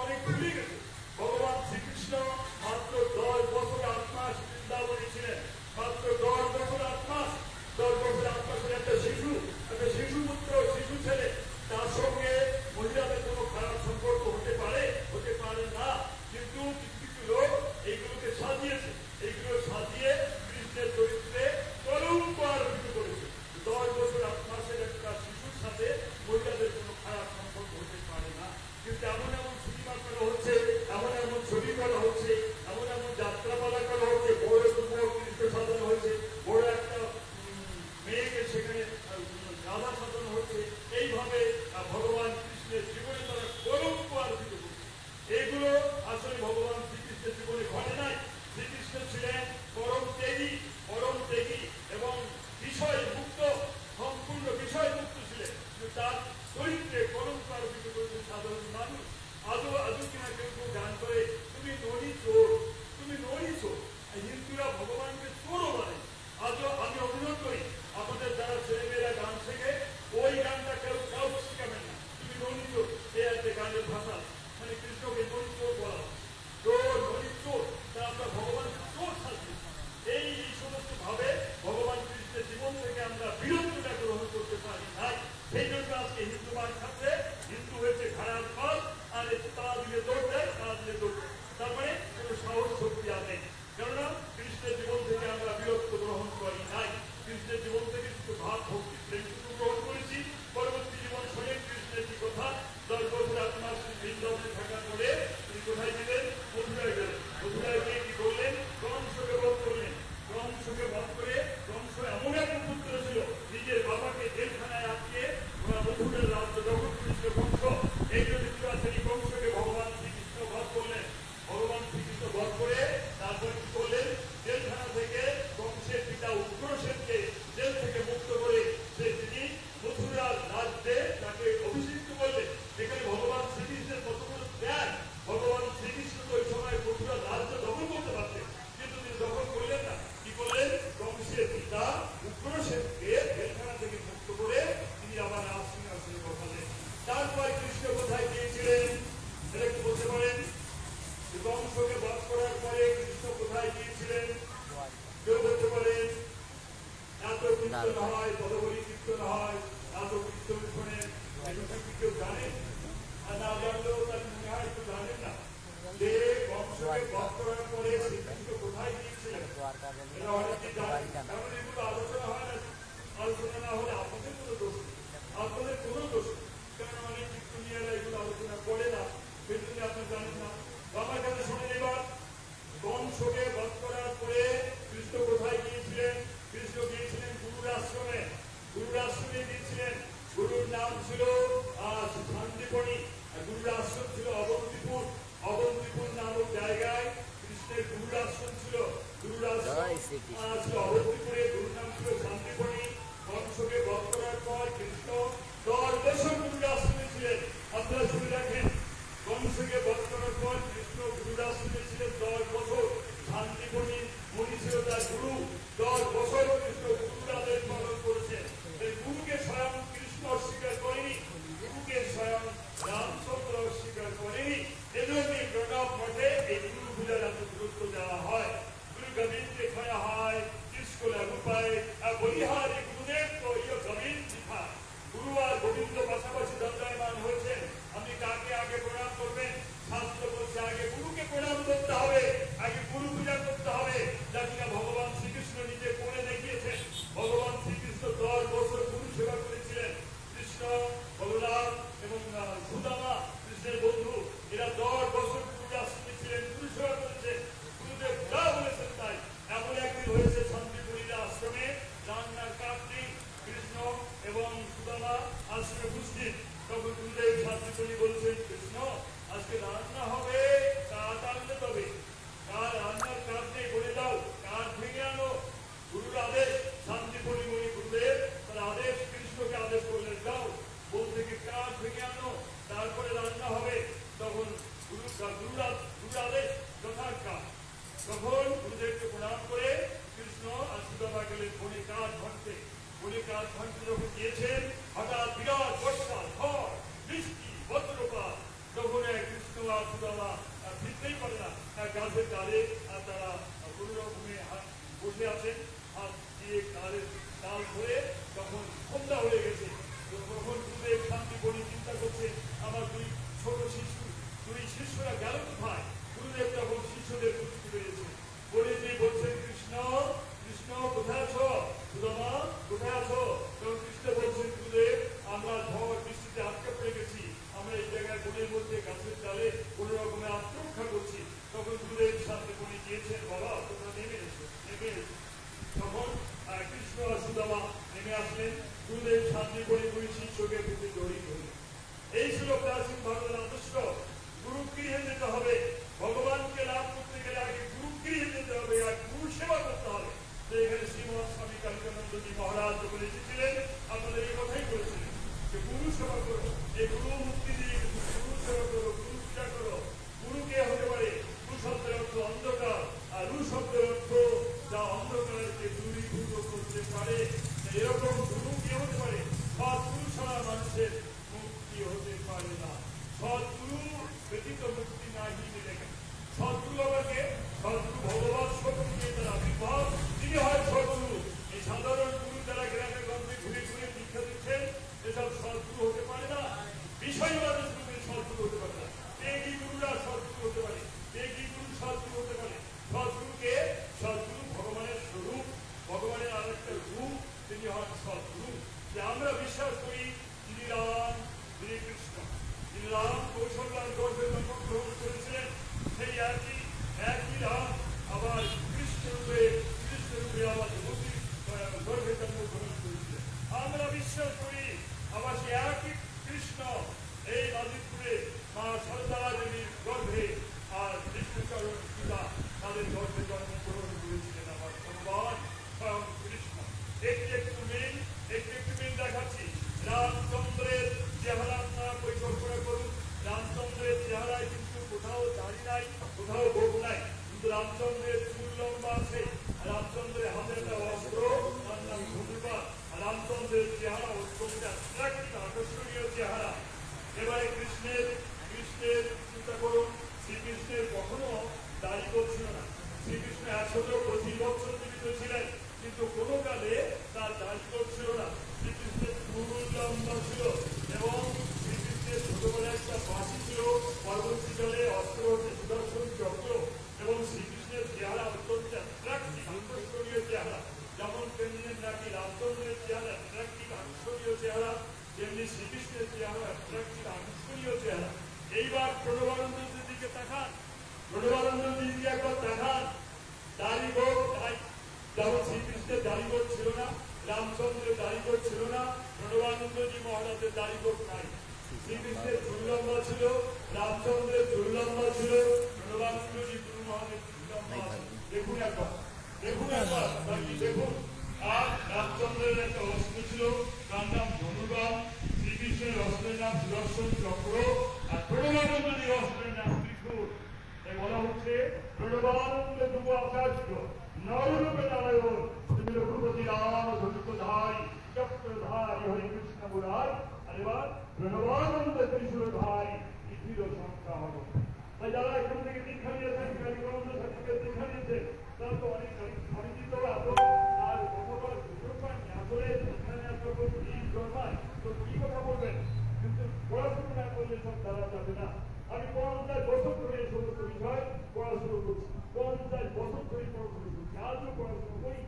S1: বধ করার পরে শ্রীকৃষ্ণ কোথায় গিয়েছিলেন এটা অনেকে জানেন, কারণ এগুলো আলোচনা হয় না। আলোচনা না হলে আপনাদের কোনো দোষ নেই, আপনাদের কোনো দোষ নেই, কারণ অনেক কীর্তনীয়রা এগুলো আলোচনা করে না, সেই জন্য আপনি জানেন না। আমার কাছে শুনে এবার কংসকে বধ করার পরে কৃষ্ণ কোথায় গিয়েছিলেন? কৃষ্ণ গিয়েছিলেন গুরুর আশ্রমে। গুরুর আশ্রমে গিয়েছিলেন, গুরুর নাম ছিল শান্তিপণি, গুরুর আশ্রম ছিল অবন্তিপুর। অবন্তিপুর নামক জায়গায় কৃষ্ণের গুরুর আশ্রম ছিল। গুরুর আশ্রম ছিল অবন্তিপুরে, গুরুর নাম ছিল শান্তিপণি। কংসকে বধ করার পর কৃষ্ণ 10 বছর গুরুর আশ্রমে ছিলেন। আপনারা শুনে রাখেন, কংসকে বধ করার পর কৃষ্ণ গুরুর আশ্রমে ছিলেন 10 বছর। শান্তিপণি মুনি ছিল তার গুরু। 10 বছর কৃষ্ণ গুরুর আদেশ পালন করেছেন। এই গুরুকে স্বয়ং কৃষ্ণ অস্বীকার করেনি, গুরুকে স্বয়ং রামচন্দ্র অস্বীকার করেনি। এজন্যই প্রণব মঠে এই গুরু পূজার এত গুরুত্ব দেওয়া হয়। গুরু গোবিন্দকে খয়া হয় কিসকো লাগু পায়, আর বলিহারি গুরুদেব তো ইয়ে গোবিন্দ শিখা। গুরু আর গোবিন্দ পাশাপাশি দণ্ডায়মান হয়েছেন। আপনি কাকে আগে প্রণাম করবেন? শাস্ত্র বলছে আগে গুরুকে প্রণাম করতে হবে, আগে গুরু পূজা করতে হবে, যা কিনা ভগবান শ্রীকৃষ্ণ নিজে করে দেখিয়েছেন। ভগবান শ্রীকৃষ্ণ 10 বছর গুরু সেবা করেছিলেন। কৃষ্ণ, বলরাম এবং সুদামা কৃষ্ণের বন্ধু, এরা 10 বছর গুরুর আশ্রমে ছিলেন, গুরু সেবা করেছেন। গুরুদেব যা বলেছেন তাই। এমন একদিন হয়েছে শান্তিপুরীর আশ্রমে রান্নার কাজ নেই, কৃষ্ণ এবং সুদামা আশ্রমে উপস্থিত। তখন গুরুদেব শান্তিপুরী বলছেন, কৃষ্ণ আজকে রান্না হবে, কাঠ আনলে তবে। কার রান্নার কাঠ নেই, বলে দাও, কাঠ ভেঙে আনো। গুরুর আদেশ। শান্তিপুরী মুনি গুরুদেব তার আদেশ কৃষ্ণকে আদেশ করলেন, যাও বন থেকে কাঠ ভেঙে আনো, তারপরে রান্না হবে। তখন গুরুর আদেশ যথাজ্ঞা। তখন গুরুদেবকে প্রণাম করে কৃষ্ণ আর সুদামা গেলেন বনে কাঠ ভাঙতে। বনে কাঠ ভাঙতে যখন গিয়েছেন, হঠাৎ বিরাট বর্ষা, ঝড়, বৃষ্টি, বজ্রপাত। তখন কৃষ্ণ আর সুদামা ফিরতেই পারে না, গাছের ডালে তারা কোনো রকমে বসে আছেন, হাত দিয়ে ডালের ডাল ধরে। তখন সন্ধ্যা হয়ে গেছে। তখন গুরুদেব শান্তিপণি চিন্তা করছে, আমার দুই ছোট শিশু, দুই শিষ্যরা গেল কোথায়? গুরুদেব তখন শিষ্যদের বুঝতে পেরেছে। বলে দিয়ে বলছেন, কৃষ্ণ কৃষ্ণ কোথায় আছো? সুদামা কোথায় আছো? তখন কৃষ্ণ বলছেন, গুরুদেব আমরা ঝড় বৃষ্টিতে আটকে পড়ে গেছি, আমরা এই জায়গায় বনের মধ্যে গাছের ডালে কোনো রকমে আত্মরক্ষা করছি। তখন গুরুদেব শান্তিপণি দিয়েছেন, বাবা তোমরা নেমে এসো, নেমে এসো। তখন কৃষ্ণ আর সুদামা নেমে আসলেন। গুরুদেব শান্তিপণি দুই শিষ্যকে পেতে জড়িয়ে ধরলেন। এই ছিল প্রাচীন ভারতের আদর্শ। গুরুগৃহে যেতে হবে, ভগবানকে লাভ করতে গেলে আগে গুরুগৃহে যেতে হবে, আর গুরু সেবা করতে হবে। এখানে শ্রীমৎ স্বামী কালিকানন্দজি মহারাজ যখন এসেছিলেন, আপনাদের এই কথাই বলেছিলেন যে গুরু সেবা করো, এই গুরু মুক্তি দিয়ে গুরু সেবা করো, গুরু পূজা করো। গুরু কে হতে পারে? গুরু শব্দের অর্থ অন্ধকার, আর রু শব্দের অর্থ যা অন্ধকারকে দূরীভূত করতে পারে। এরকম গুরু কে হতে পারে? সৎগুরু ছাড়া মানুষের মুক্তি হতে পারে না। সৎগুরু ব্যতীত মুক্তি নাহি মিলে। সৎগুরু আমাকে, সৎগুরু ভগবান শক্তি তার আবির্ভাব, তিনি হয় সৎগুরু। এই সাধারণ গুরু যারা গ্রামে গঞ্জে ঘুরে ঘুরে দীক্ষা দিচ্ছেন, এসব সৎগুরু হতে পারে না। বিষয়বাদের সৎগুরু হতে পারে না। এই গুরুরা সৎগুরু হতে পারে, এই গুরু সৎগুরু হতে পারে। সৎগুরুকে, সৎগুরু ভগবানের স্বরূপ, ভগবানের আরেকটা রূপ, তিনি হন সৎগুরু। যে আমরা বিশ্বাস করি তিনি রাম, তিনি কৃষ্ণ। তিনি রাম কৌশল্যার গর্ভে জন্মগ্রহণ করেছিলেন, সেই একই রাম আবার কৃষ্ণরূপে আবার যুবতী গর্ভে জন্মগ্রহণ করেছিলেন। আমরা বিশ্বাস করি আবার সে একই কৃষ্ণ এই নাজিরপুরে মা সারদা দেবীর গর্ভে আর কৃষ্ণচরণ পিতা তাদের গর্ভে জন্মগ্রহণ করেছিলেন আমার ভগবান স্বয়ং কৃষ্ণ। একটু মিল দেখাচ্ছি। রামচন্দ্রের চেহারা আপনারা পরিকল্পনা করুন। রামচন্দ্রের চেহারায় কিন্তু কোথাও দাড়ি নাই, কোথাও গোপ নাই, কিন্তু রামচন্দ্রের চুল লম্বা আছে। রামচন্দ্রের হাতে একটা অস্ত্র, তার নাম ধনুর্বাণ। রামচন্দ্রের চেহারা অত্যন্ত আকর্ষণীয় চেহারা। এবারে কৃষ্ণের চিন্তা করুন, শ্রীকৃষ্ণের কখনো দাড়ি করছিল না। শ্রীকৃষ্ণ 125 বছর জীবিত ছিলেন, কিন্তু কোনো কালে তার দাড়ি করছিল না। শ্রীকৃষ্ণের চুল লম্বা ছিল এবং শ্রীকৃষ্ণের ছোটবেলায় একটা বাঁশি ছিল, পরবর্তীকালে অস্ত্র হচ্ছে সুদর্শন চক্র। দেখান, প্রণবানন্দজিকে একবার দেখান। দাড়ি গোপ যেমন শ্রীকৃষ্ণের দাড়ি গোপ ছিল না, রামচন্দ্রের দাড়ি গোপ ছিল না, প্রণবানন্দজি মহারাজের দাড়ি গোপ নাই। শ্রীকৃষ্ণের চুল লম্বা ছিল, রামচন্দ্রের চুল লম্বা ছিল, প্রণবানন্দজি গুরু মহারাজের চুল লম্বা আছে। দেখুন একবার, দেখুন একবার, দেখুন। আর রামচন্দ্রের একটা অস্ত্র ছিল, তার নাম ধনুবান। শ্রীকৃষ্ণের অস্ত্রের নাম সুদর্শন চক্র, আর প্রণবানন্দজির অস্ত্রের নাম ত্রিশূল। তাই বলা হচ্ছে প্রণবানন্দ যুব আচার্য নররূপে নারায়ণ, তুমি রঘুপতি রাম ধনুকধারী চক্রধারী হরে কৃষ্ণ মুরারি। আর এবার প্রণবানন্দ ত্রিশূলধারী পৃথিবীর সংখ্যা হলো। তাই যারা এখান থেকে দীক্ষা নিয়েছেন, কালিকানন্দ সার্টিফিকেট দীক্ষা নিয়েছেন, তারা তো অনেক পরিচিত এত আর কতবার সুযোগ পাননি। আসলে এখানে যখন বীজ জন্মায় তো কি কথা বলবেন, কিন্তু পড়াশুনো না করলে সব দ্বারা যাবে না। আমি 50 বছর ধরে এই সমস্ত বিষয় পড়াশুনো করছি, 50 বছর ধরে পড়াশুনো করছি, আজও পড়াশুনো করি।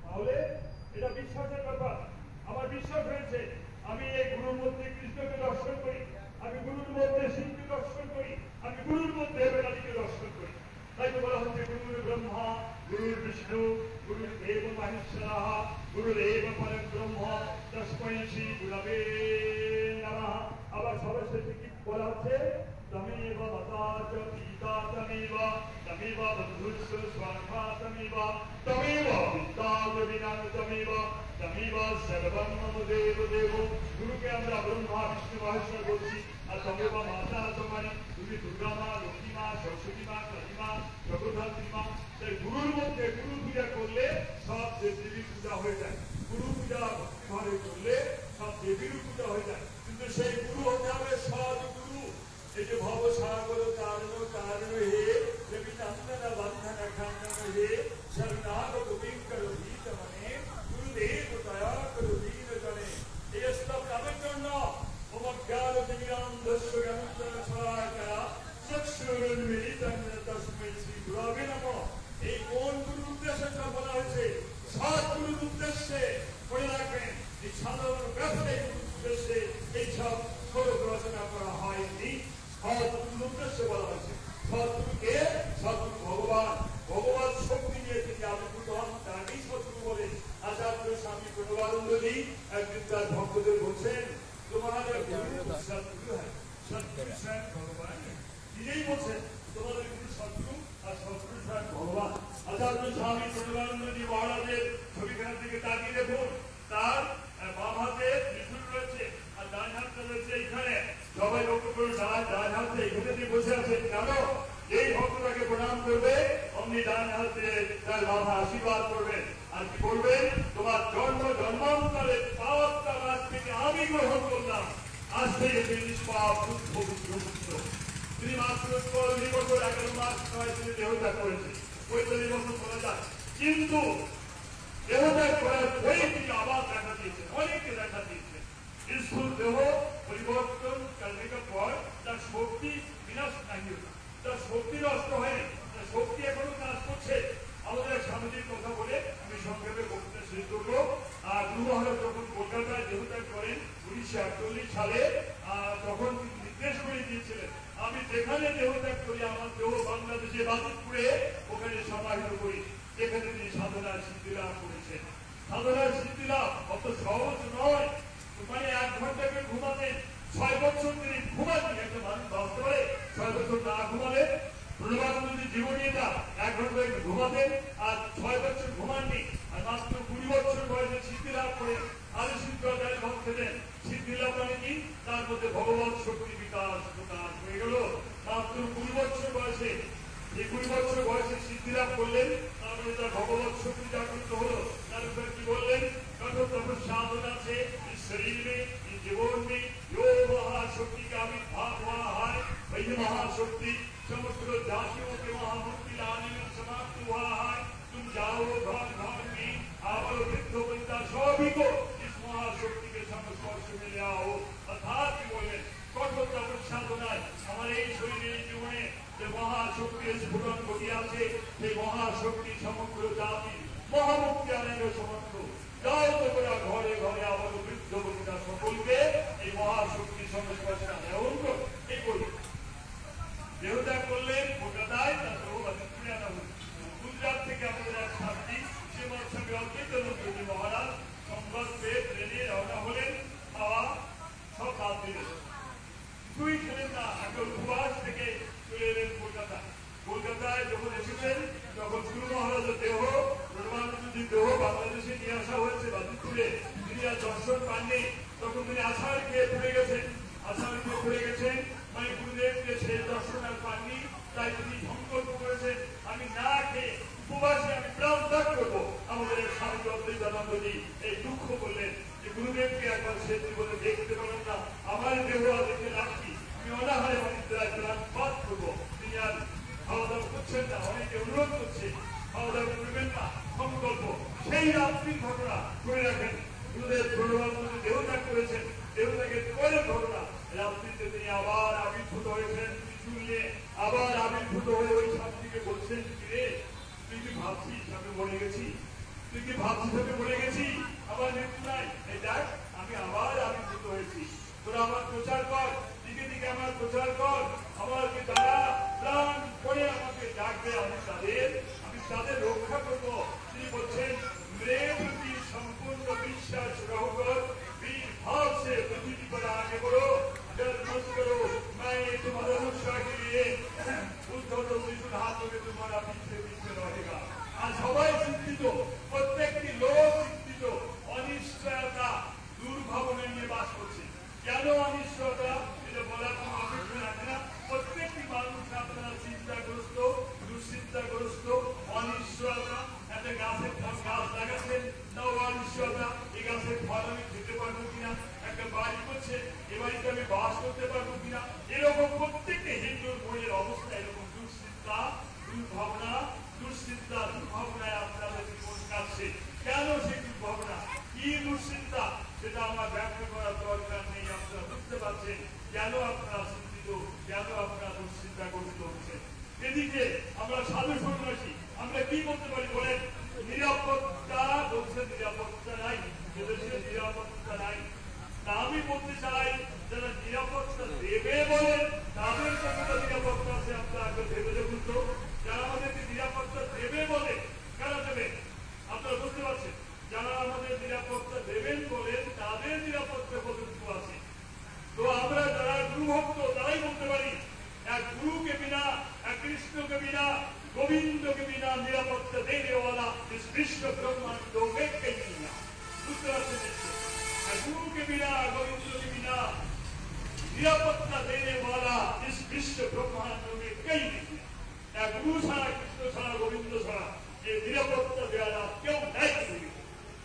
S1: তাহলে এটা বিশ্বাসের ব্যাপার। আমার বিশ্বাস হয়েছে, আমি এই গুরুর মধ্যে কৃষ্ণকে দর্শন করি, আমি গুরুর মধ্যে শিবকে দর্শন করি, আমি গুরুর মধ্যে বেদাদিকে দর্শন করি। তাই তো বলা হচ্ছে গুরুর ব্রহ্মা, গুরুর বিষ্ণু, গুরুর দেব মহেশ্বর, গুরুরেব পরম ব্রহ্ম, তস্मै শ্রী গুরবে নমঃ। আবার সর্বশেষে কি বলা হচ্ছে, তমেব মাতা চ পিতা তমেব, তমেব বন্ধুস্য স্বার্থা তমেব, তমেব পিতা বিনাং তমেব, তমেব সর্বং মম দেব দেব। গুরুকে আমরা ব্রহ্মা বিষ্ণু মহেশ্বর বলছি, আর তমেব মাতা তোমারি, তুমি দুর্গা মা, লক্ষ্মী মা, সরস্বতী মা, কালী মা, জগদ্ধাত্রী মা। তাই গুরুর মধ্যে গুরু পূজা করলে সব দেবী পূজা হয়ে যায়, গুরু পূজা ভক্তিভাবে করলে সব দেবীর পূজা হয়ে যায়। কিন্তু সেই গুরু হতে হবে সৎ গুরু। এই যে ভব সাগর কারণ কারণ হে দেবী নন্দন বন্ধন খণ্ডন হে শরণাগত কিঙ্কর ভীত মনে গুরুদেব দয়া করো দীন জনে। এই সব কামের জন্য অজ্ঞান তিমিরান্ধস্য জ্ঞানঞ্জন শলাকয়া চক্ষুরুন্মিলিতং তস্मै শ্রী গুরবে নমঃ। এই কোন গুরুর উদ্দেশ্যে বলা হয়েছে? সৎ গুরুর উদ্দেশ্যে। মনে রাখবেন, এই সাধারণ ব্যবসায়িক গুরুর উদ্দেশ্যে এইসব ষোড়ক রচনা করা হয়নি, সৎ গুরুর উদ্দেশ্যে বলা হয়েছে। সৎগুরুকে সৎগুরু ভগবান, ভগবান শক্তি নিয়ে তিনি আবির্ভূত হন, তাকেই সৎগুরু বলে। আচার্য স্বামী প্রণবানন্দজি একদিন তার ভক্তদের বলছেন, তোমাদের গুরু সৎগুরু হয়, সৎগুরু স্বয়ং ভগবান। নিজেই বলছেন তোমাদের গুরু সৎগুরু আর সৎগুরু স্বয়ং ভগবান। আচার্য স্বামী প্রণবানন্দজি মহারাজের ছবিখানার দিকে তাকিয়ে দেখুন, তার বাম হাতে ত্রিশূল রয়েছে আর ডান হাতে রয়েছে এখানে। সবাই লক্ষ্য করুন, ডান হাতে এখানে দিয়ে বসে আছেন। কেন? এই ভক্তটাকে প্রণাম করবে, অমনি ডান হাতে তার বাবা আশীর্বাদ করবেন। আর কি বলবেন? তোমার জন্ম জন্মান্তরে পাপটা রাত থেকে আমি গ্রহণ করলাম, আজ থেকে তুমি নিষ্পাপ পবিত্র মুক্ত। তিনি মাত্র 40 বছর 11 মাস সময় তিনি দেহত্যাগ করেছে, 45 বছর বলা যায়। কিন্তু দেহত্যাগ করার পরে তিনি আবার দেখা দিয়েছেন, অনেককে দেখা দিয়েছেন। স্থূল দেহ পরিবর্তন করने के পর তার শক্তি বিনাশ নাই হতো, তার শক্তি নষ্ট হয়নি, তার শক্তি এখনো কাজ করছে। আমাদের স্বামীজির কথা বলে আমি সংক্ষেপে বক্তৃতা শেষ করবো। গুরু মহারাজ যখন কলকাতায় দেহত্যাগ করেন 1948 সালে, তখন তিনি নির্দেশ করে দিয়েছিলেন, আমি যেখানে দেহত্যাগ করি আমার দেহ বাংলাদেশে বাদুরপুরে ওখানে সমাহিত করি, যেখানে তিনি সাধনার সিদ্ধি লাভ করেছেন। সাধনার সিদ্ধি লাভ অত সহজ নয়। মানে 1 ঘন্টা করে ঘুমাতেন, 6 বছর তিনি ঘুমাতেন। একটা মানুষ ভাবতে পারে 6 বছর না ঘুমালে? প্রণবানন্দজির জীবনী এটা। 1 ঘন্টা ঘুমাতেন আর 6 বছর ঘুমাননি। আর মাত্র 20 বছর বয়সে সিদ্ধি লাভ করে আরো সিদ্ধাচার্য ভক্ত ছিলেন। সিদ্ধি লাভ মানে কি? তার মধ্যে ভগবত শক্তি বিকাশ প্রকাশ হয়ে গেল মাত্র 20 বছর বয়সে। এই 20 বছর বয়সে সিদ্ধি লাভ করলেন, তারপরে তার ভগবত শক্তি জাগ্রত হলো। তার উপরে কি বললেন? कठोर साधना से इस शरीर में, इस जीवन में जो महाशक्ति का आविर्भाव हुआ है, वही महाशक्ति समस्त जातियों के वहां मुक्ति लाने में समाप्त हुआ है। तुम जाओ घर घर में, आवो वृद्ध बंदा सभी को इस महाशक्ति के संस्पर्श में ले आओ। अर्थात की बोले कठोर साधनाয় हमारे এই শরীরের জীবনে যে মহাশক্তির স্ফুরণ ঘটিয়াছে, সেই মহাশক্তি সমগ্র জাতি মহামুক্তি আনন্দের সমর্থ। যাও তোমরা ঘরে ঘরে আবার বৃদ্ধ বনিতা সকলকে এই মহাশক্তি সংস্পর্শে আনয়ন করো। এই বলি দেহত্যাগ করলেন কলকাতায়, তারপর বাজিতপুরে আনা হল। গুজরাট থেকে আমাদের এক ছাত্রী শ্রীমৎ স্বামী অদ্বৈতানন্দজি মহারাজ সংবাদ পেয়ে ট্রেনে রওনা হলেন। খাওয়া সব বাদ দিলেন, কিছুই খেলেন না। আগে উপবাস থেকে চলে এলেন কলকাতা। কলকাতায় যখন এসেছেন তখন গুরু মহারাজের দেহ, প্রণবানন্দজির দেহ বাংলাদেশে নিয়ে আসা হয়েছে বাজিতপুরে। তিনি আর দর্শন পাননি, তখন তিনি আষাঢ় খেয়ে পড়ে গেছেন। আষাঢ় খেয়ে পড়ে গেছেন মানে গুরুদেবকে সেই দর্শন আর পাননি। তাই তিনি সংকল্প করেছেন, আমি না খেয়ে উপবাসে আমি প্রাণ ত্যাগ করবো। আমাদের স্বামী অদ্বৈতানন্দজি এই দুঃখ করলেন যে গুরুদেবকে একবার সে জীবনে দেখতে পারেন না, আমার দেহ দেখে রাখি, আমি অনাহারে অনিদ্রায় প্রাণ পাত করবো। তিনি আর খাওয়া দাওয়া করছেন না, অনেকে অনুরোধ করছে খাওয়া দাওয়া করবেন না, সংকল্প। সেই রাত্রির ঘটনা করে রাখেন। গুরুদেব প্রণবানন্দজি দেহত্যাগ করেছেন, দেহত্যাগের পরের ঘটনা রাত্রিতে তিনি আবার আবির্ভূত হয়েছেন। ত্রিশূল নিয়ে আবার আবির্ভূত হয়ে ওই ছাত্রীকে বলছেন, রে তুই কি ভাবছিস আমি মরে গেছি? তুই কি ভাবছিস আমি মরে গেছি? আমার মৃত্যু নাই? এই দেখ আমি আবার আবির্ভূত হয়েছি, তোরা আমার প্রচার কর, দিকে দিকে আমার প্রচার কর। আমাকে যারা প্রাণ করে আমাকে ডাকবে আমি তাদের রক্ষা করবো। তিনি বলছেন, মেরে প্রতি সম্পূর্ণ বিশ্বাস রহকর, বীর भाव से पृथ्वी पर आगे बढ़ो, डर मत करो, मैं तुम्हारा रक्षा के लिए उद्धव त्रिशूल हाथों में तुम्हारा पीछे पीछे रहेगा। আর সবাই চিন্তিত, প্রত্যেকটি লোক চিন্তিত, অনিশ্চয়তা দুর্ভাবনা নিয়ে বাস করছে। কেন অনিশ্চয়তা এটা বলার কোনো অপেক্ষা রাখে না। প্রত্যেকটি মানুষ আপনারা চিন্তাগ্রস্ত, দুশ্চিন্তাগ্রস্ত, অনিশ্চয়তা। একটা গাছের গাছ লাগাচ্ছেন, তাও অনিশ্চয়তা, এই গাছের ফল আমি খেতে পারবো কিনা, একটা বাড়ি করছে, এ বাড়িতে আমি বাস করতে পারবো কিনা, এরকম প্রত্যেকটি হিন্দুর মনের অবস্থা এরকম দুশ্চিন্তা, দুর্ভাবনা, দুশ্চিন্তা দুর্ভাবনায় আপনাদের জীবন কাটছে। কেন সেই দুর্ভাবনা, কি দুশ্চিন্তা, সেটা আমার ব্যাখ্যা করার দরকার নেই। আপনারা বুঝতে পারছেন কেন আপনারা চিন্তিত, কেন আপনারা দুশ্চিন্তাগ্রস্ত হচ্ছেন। এদিকে আমরা সাধু সন্ন্যাসী আমরা কি করতে পারি বলেন? নিরাপত্তা বলছে, নিরাপত্তা নাই, এদেশে নিরাপত্তা নাই। তা আমি বলতে চাই, যারা নিরাপত্তা দেবে বলেন তাদের কতটা নিরাপত্তা আছে আপনারা আগে ভেবে দেখুন তো। যারা আমাদেরকে নিরাপত্তা দেবে বলে, কারা দেবে আপনারা বুঝতে পারছেন? যারা আমাদের নিরাপত্তা দেবেন বলেন তাদের নিরাপত্তা কতটুকু আছে। তো আমরা যারা গুরুভক্ত তারাই বলতে পারি, এক गुरु के बिना, एक कृष्ण के बिना, गोविंद के बिना निरापत्ता देने वाला इस विश्व ब्रह्मांड में कहीं नहीं। दूसरा से एक गुरु के बिना, गोविंद के बिना निरापत्ता देने वाला इस विश्व ब्रह्मांड में कहीं नहीं। एक गुरु छाड़ा, कृष्ण छाड़ा, गोविंद छाड़ा ये निरापत्ता देना क्यों नहीं?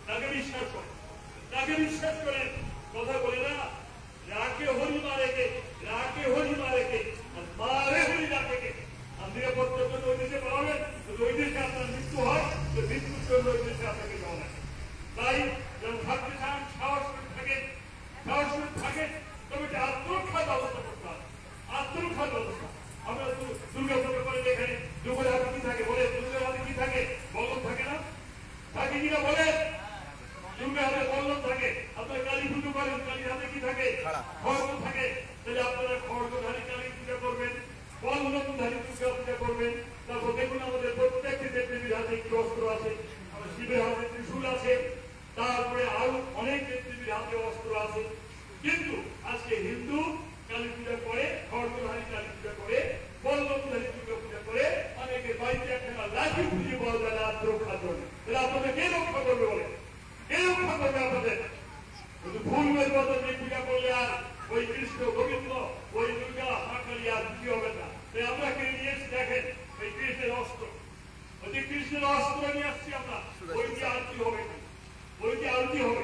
S1: তাকে বিশ্বাস করেন, তাকে বিশ্বাস করেন। কথা বলে না, রাকে হরি মারেকে, রাকে হরি মারেকে, মারে হরি রাখেকে। আর নিরাপত্তার জন্য ওই দেশে পালাবেন, ওই দেশে আপনার মৃত্যু হয়, তো মৃত্যুর জন্য ওই দেশে আপনাকে যাওয়া লাগে। তাই যখন থাকতে চান, সাহস করে থাকেন, সাহস করে থাকেন, তবে এটা আত্মরক্ষার ব্যবস্থা করতে হবে। আত্মরক্ষার ব্যবস্থা আমরা দুর্গা পুজো করে এখানে দুপুরে হাতে কি থাকে বলে, দুর্গের হাতে কি থাকে? বলন থাকে না? থাকে কিনা বলে? দুর্গা হাতে বলন থাকে। আপনারা কালী পুজো করেন, কালীর হাতে কি থাকে? খড়গ থাকে। তাহলে আপনারা খড়গধারী কালী পূজা করবেন, বলনধারী দুর্গা পূজা করবেন। তারপর দেখুন আমাদের প্রত্যেকটি দেবদেবীর হাতে একটি অস্ত্র আছে, শিবের হাতে ত্রিশূল আছে, তারপরে আরো অনেক দেবদেবীর হাতে অস্ত্র আছে। কিন্তু আজকে হিন্দু কালী পূজা করে, খড়গধারী কালী পূজা করে, বলনধারী দুর্গা পূজা করে, অনেকের বাড়িতে একটা লাঠি খুঁজে পাওয়া যায় না আত্মরক্ষার জন্য। তাহলে আপনাদের কে রক্ষা করবে বলে? কে রক্ষা করবে আপনাদের? ভুল বেদবাদন নিয়ে পূজা করলে আর ওই কৃষ্ণ গোবিন্দ, ওই দুর্গা মাকালি আর কি হবে না। তাই আমরা কে নিয়ে এসে দেখেন ওই কৃষ্ণের অস্ত্র, ওই যে কৃষ্ণের অস্ত্র নিয়ে আসছি আমরা, ওই দিয়ে আরতি হবে, ওই দিয়ে আরতি হবে,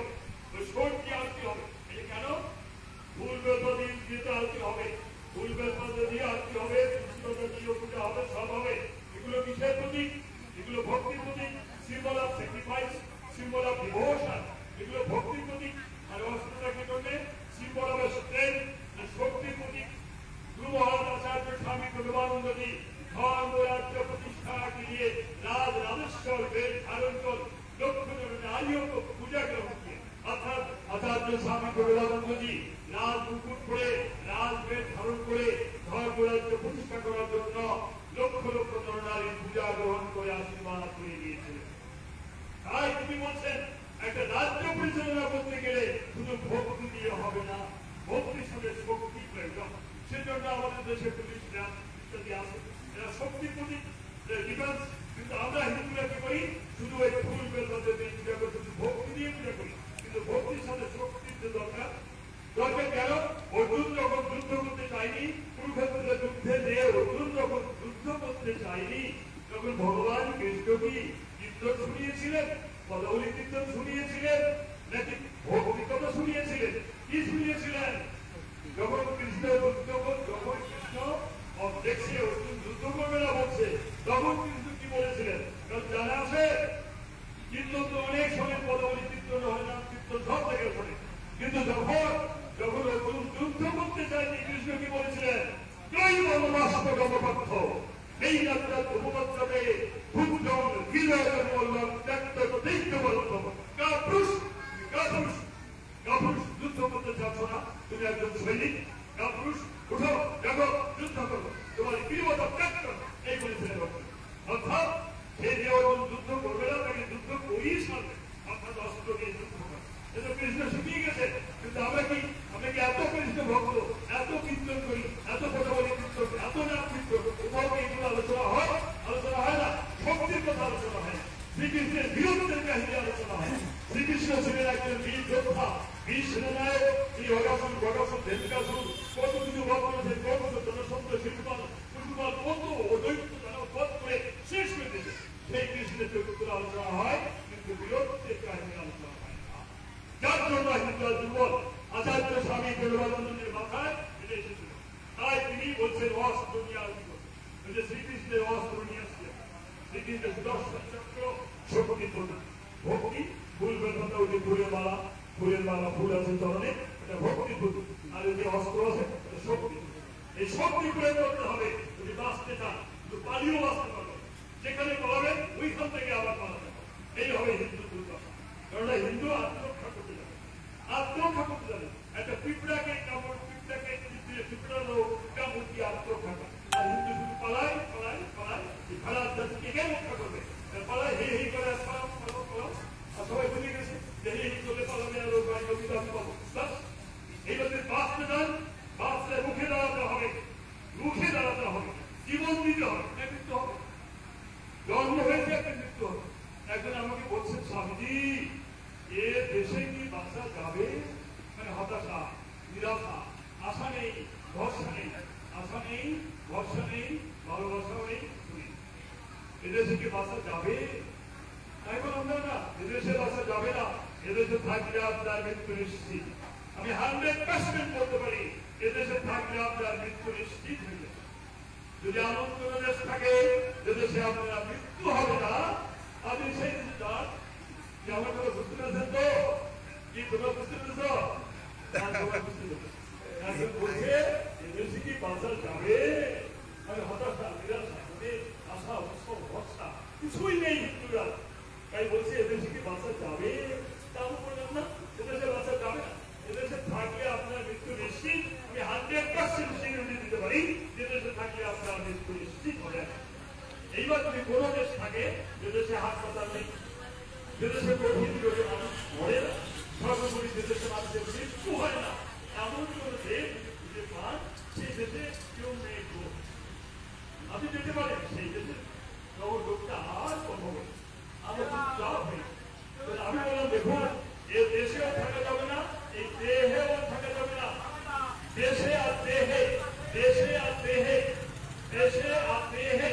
S1: ওই শোট দিয়ে আরতি হবে। এই কেন? ভুল বেদবাদী দিয়ে তো আরতি হবে, ভুল বেদবাদী দিয়ে আরতি হবে, কৃষ্ণতা দিয়ে পূজা হবে, সব হবে। এগুলো কিসের প্রতীক? এগুলো ভক্তির প্রতীক, symbol of sacrifice, symbol of devotion, এগুলো ভক্তির প্রতীক। আর অস্ত্রটা কি করবে? সিম্বল অফ স্ট্রেংথ, শক্তির প্রতীক। गुरु महाराज आचार्य स्वामी प्रभुपानंद जी धर्म राज्य प्रतिष्ठा के लिए राज राजेश्वर वेद धारण कर लक्ष्य नारियों को पूजा ग्रहण किए। अर्थात आचार्य स्वामी प्रभुपानंद जी राज मुकुट पड़े, राज वेद धारण करे धर्म राज्य प्रतिष्ठा করার জন্য লক্ষ লক্ষ নরনারীর পূজা গ্রহণ করে আশীর্বাদ করে দিয়েছিলেন। তাই তুমি বলছেন একটা রাজ্য পরিচালনা করতে গেলে শুধু ভক্তি দিয়ে হবে না, ভক্তির সঙ্গে শক্তি প্রয়োজন। সেজন্য আমাদের দেশে পুলিশ ইত্যাদি আছে, এরা শক্তির প্রতি ডিফেন্স। কিন্তু আমরা হিন্দুরা কি করি? শুধু ওই ফুল বেলপাতা দিয়ে পূজা করি, শুধু ভক্তি দিয়ে পূজা করি। কিন্তু ভক্তির সাথে শক্তির যে দরকার কেন? অর্জুন যখন যুদ্ধ করতে চাইনি, কুরুক্ষেত্রের যুদ্ধে যে অর্জুন যখন যুদ্ধ করতে চাইনি, তখন ভগবান কৃষ্ণ কি কীর্তন শুনিয়েছিলেন? পদাবলী কীর্তন শুনিয়েছিলেন নাকি ভক্তি কথা শুনিয়েছিলেন? কি শুনিয়েছিলেন? যখন কৃষ্ণ দেখছে অর্জুন যুদ্ধ করবে না বলছে, তখন কৃষ্ণ কি বলেছিলেন? কারণ জানা আছে কীর্তন তো অনেক সময় পদাবলী কীর্তন হয় না, কীর্তন সব জায়গায় শোনে। কিন্তু যখন অর্জুন যুদ্ধ করতে চাইনি, কৃষ্ণ কি বলেছিলেন? জয় বনবাস্ত গমপথ এই যাত্রা উপপত্রকে ভূজন হৃদয় বললাম ত্যাক্ত দৈত্য বলতম কাপুরুষ যুদ্ধ করতে চাচ্ছ না, তুমি একজন সৈনিক। কাপুরুষ উঠো, দেখো, যুদ্ধ করো, তোমার প্রিয়তা ত্যাগ করো, এই বলেছিলেন। অর্থাৎ সে যে অর্জুন যুদ্ধ করবে না, তাকে যুদ্ধ করিয়ে ছাড়বে, অর্থাৎ অস্ত্র দিয়ে যুদ্ধ করবে। এটা কৃষ্ণ শিখিয়ে গেছে। কিন্তু আমরা কি এত কৃষ্ণ ভক্ত, এত কীর্তন করি, এত পদাবলী কীর্তন, এত নাম কীর্তন, কোথাও এগুলো আলোচনা হয়? আলোচনা হয় না। শক্তির কথা আলোচনা হয় না। শ্রীকৃষ্ণের বীরত্বের কাহিনী আলোচনা হয় না। শ্রীকৃষ্ণ ছিলেন একজন বীর যোদ্ধা, বীর সেনানায়ক। তিনি অগাসন ধেনকাসুর কত কিছু বধ করেছেন, কত জনসন্ধ শিল্পাল কত অদৈত্য তারা বধ করে শেষ করে দিয়েছে। সেই কৃষ্ণের চরিত্র আলোচনা হয়, কিন্তু বীরত্বের কাহিনী আলোচনা হয় না। যার জন্য হিন্দুরা দুর্বল। আচার্য স্বামী বিবেকানন্দের মাথায় এটা এসেছিল। তাই তিনি বলছেন অস্ত্র নিয়ে আসবে, শ্রীকৃষ্ণের অস্ত্র নিয়ে আসছে। শ্রীকৃষ্ণের সুদর্শন চক্র শক্তি ভক্তি, ফুল বেলপাতা ওই যে ফুলের মালা ফুল আছে চরণে, এটা ভক্তি ফুল। আর ওই যে অস্ত্র আছে এটা শক্তি। এই শক্তি প্রয়োগ করতে হবে যদি বাঁচতে চান। কিন্তু পালিয়েও বাঁচতে পারবে, যেখানে পালাবেন ওইখান থেকে আবার পালাতে হবে। এই হবে হিন্দু দুর্দশা। কারণ হিন্দু আত্মরক্ষা করতে যাবে, একটা পিঁপড়াকে পিঁপড়ার কামড় দিয়ে আত্মরক্ষা করে। আর হিন্দু শুধু পালায় ভাড়ার জাতিকে কে রক্ষা করবে? পালায় হে করে আর সবাই ভুলে গেছে যে হে চলে পালাবে আর আমি পাবো। এইভাবে বাঁচতে চান, বাঁচতে মুখে দাঁড়াতে হবে, জীবন দিতে হবে, মৃত্যু হবে। জন্ম হয়েছে একটা মৃত্যু হবে। একজন আমাকে বলছেন, স্বামীজি এ দেশে কি বাঁচা যাবে? মানে হতাশা, নিরাশা, আশা নেই, ভরসা নেই, ভালোবাসাও নেই। এদেশে কি বাঁচা যাবে? তাই বললাম না, এদেশে বাঁচা যাবে না। এদেশে থাকলে আপনার মৃত্যু নিশ্চিত। আমি 100% বলতে পারি, এদেশে থাকলে আপনার মৃত্যু নিশ্চিত হয়ে যাবে। যদি আনন্দ দেশ থাকে, এদেশে আপনার মৃত্যু হবে না। আপনি সেই দেশে যান। আমার কথা বুঝতে পেরেছেন তো? কি তোমরা বুঝতে পেরেছ? বলছে এদেশে কি বাঁচা যাবে? মানে হতাশা, নিরাশা, আশা, উৎসব, ভরসা কিছুই নেই হিন্দুরা। তাই বলছে এদেশে কি বাঁচা যাবে? তাও বললাম না, এদেশে বাঁচা যাবে না। এদেশে থাকলে আপনার মৃত্যু নিশ্চিত। আমি 100% সিকিউরিটি দিতে পারি, এদেশে থাকলে আপনার মৃত্যু নিশ্চিত হবে। এইবার যদি কোন দেশ থাকে যেদেশে হাসপাতাল নেই, যেদেশে কঠিন রোগে মানুষ মরে না, সর্বোপরি যেদেশে মানুষের মৃত্যু হয় না, এমন কোন দেশ খুঁজে পান সেই দেশে কেউ নেই। আপনি যেতে পারেন সেই দেশে, তখন লোকটা আর কথা বলে আমরা চুপচাপ হই। আমি বললাম দেখুন, এ দেশেও থাকা যাবে না, এই দেহেও থাকা যাবে না। দেশে আর দেহে, দেশে আর দেহে, দেশে আর দেহে,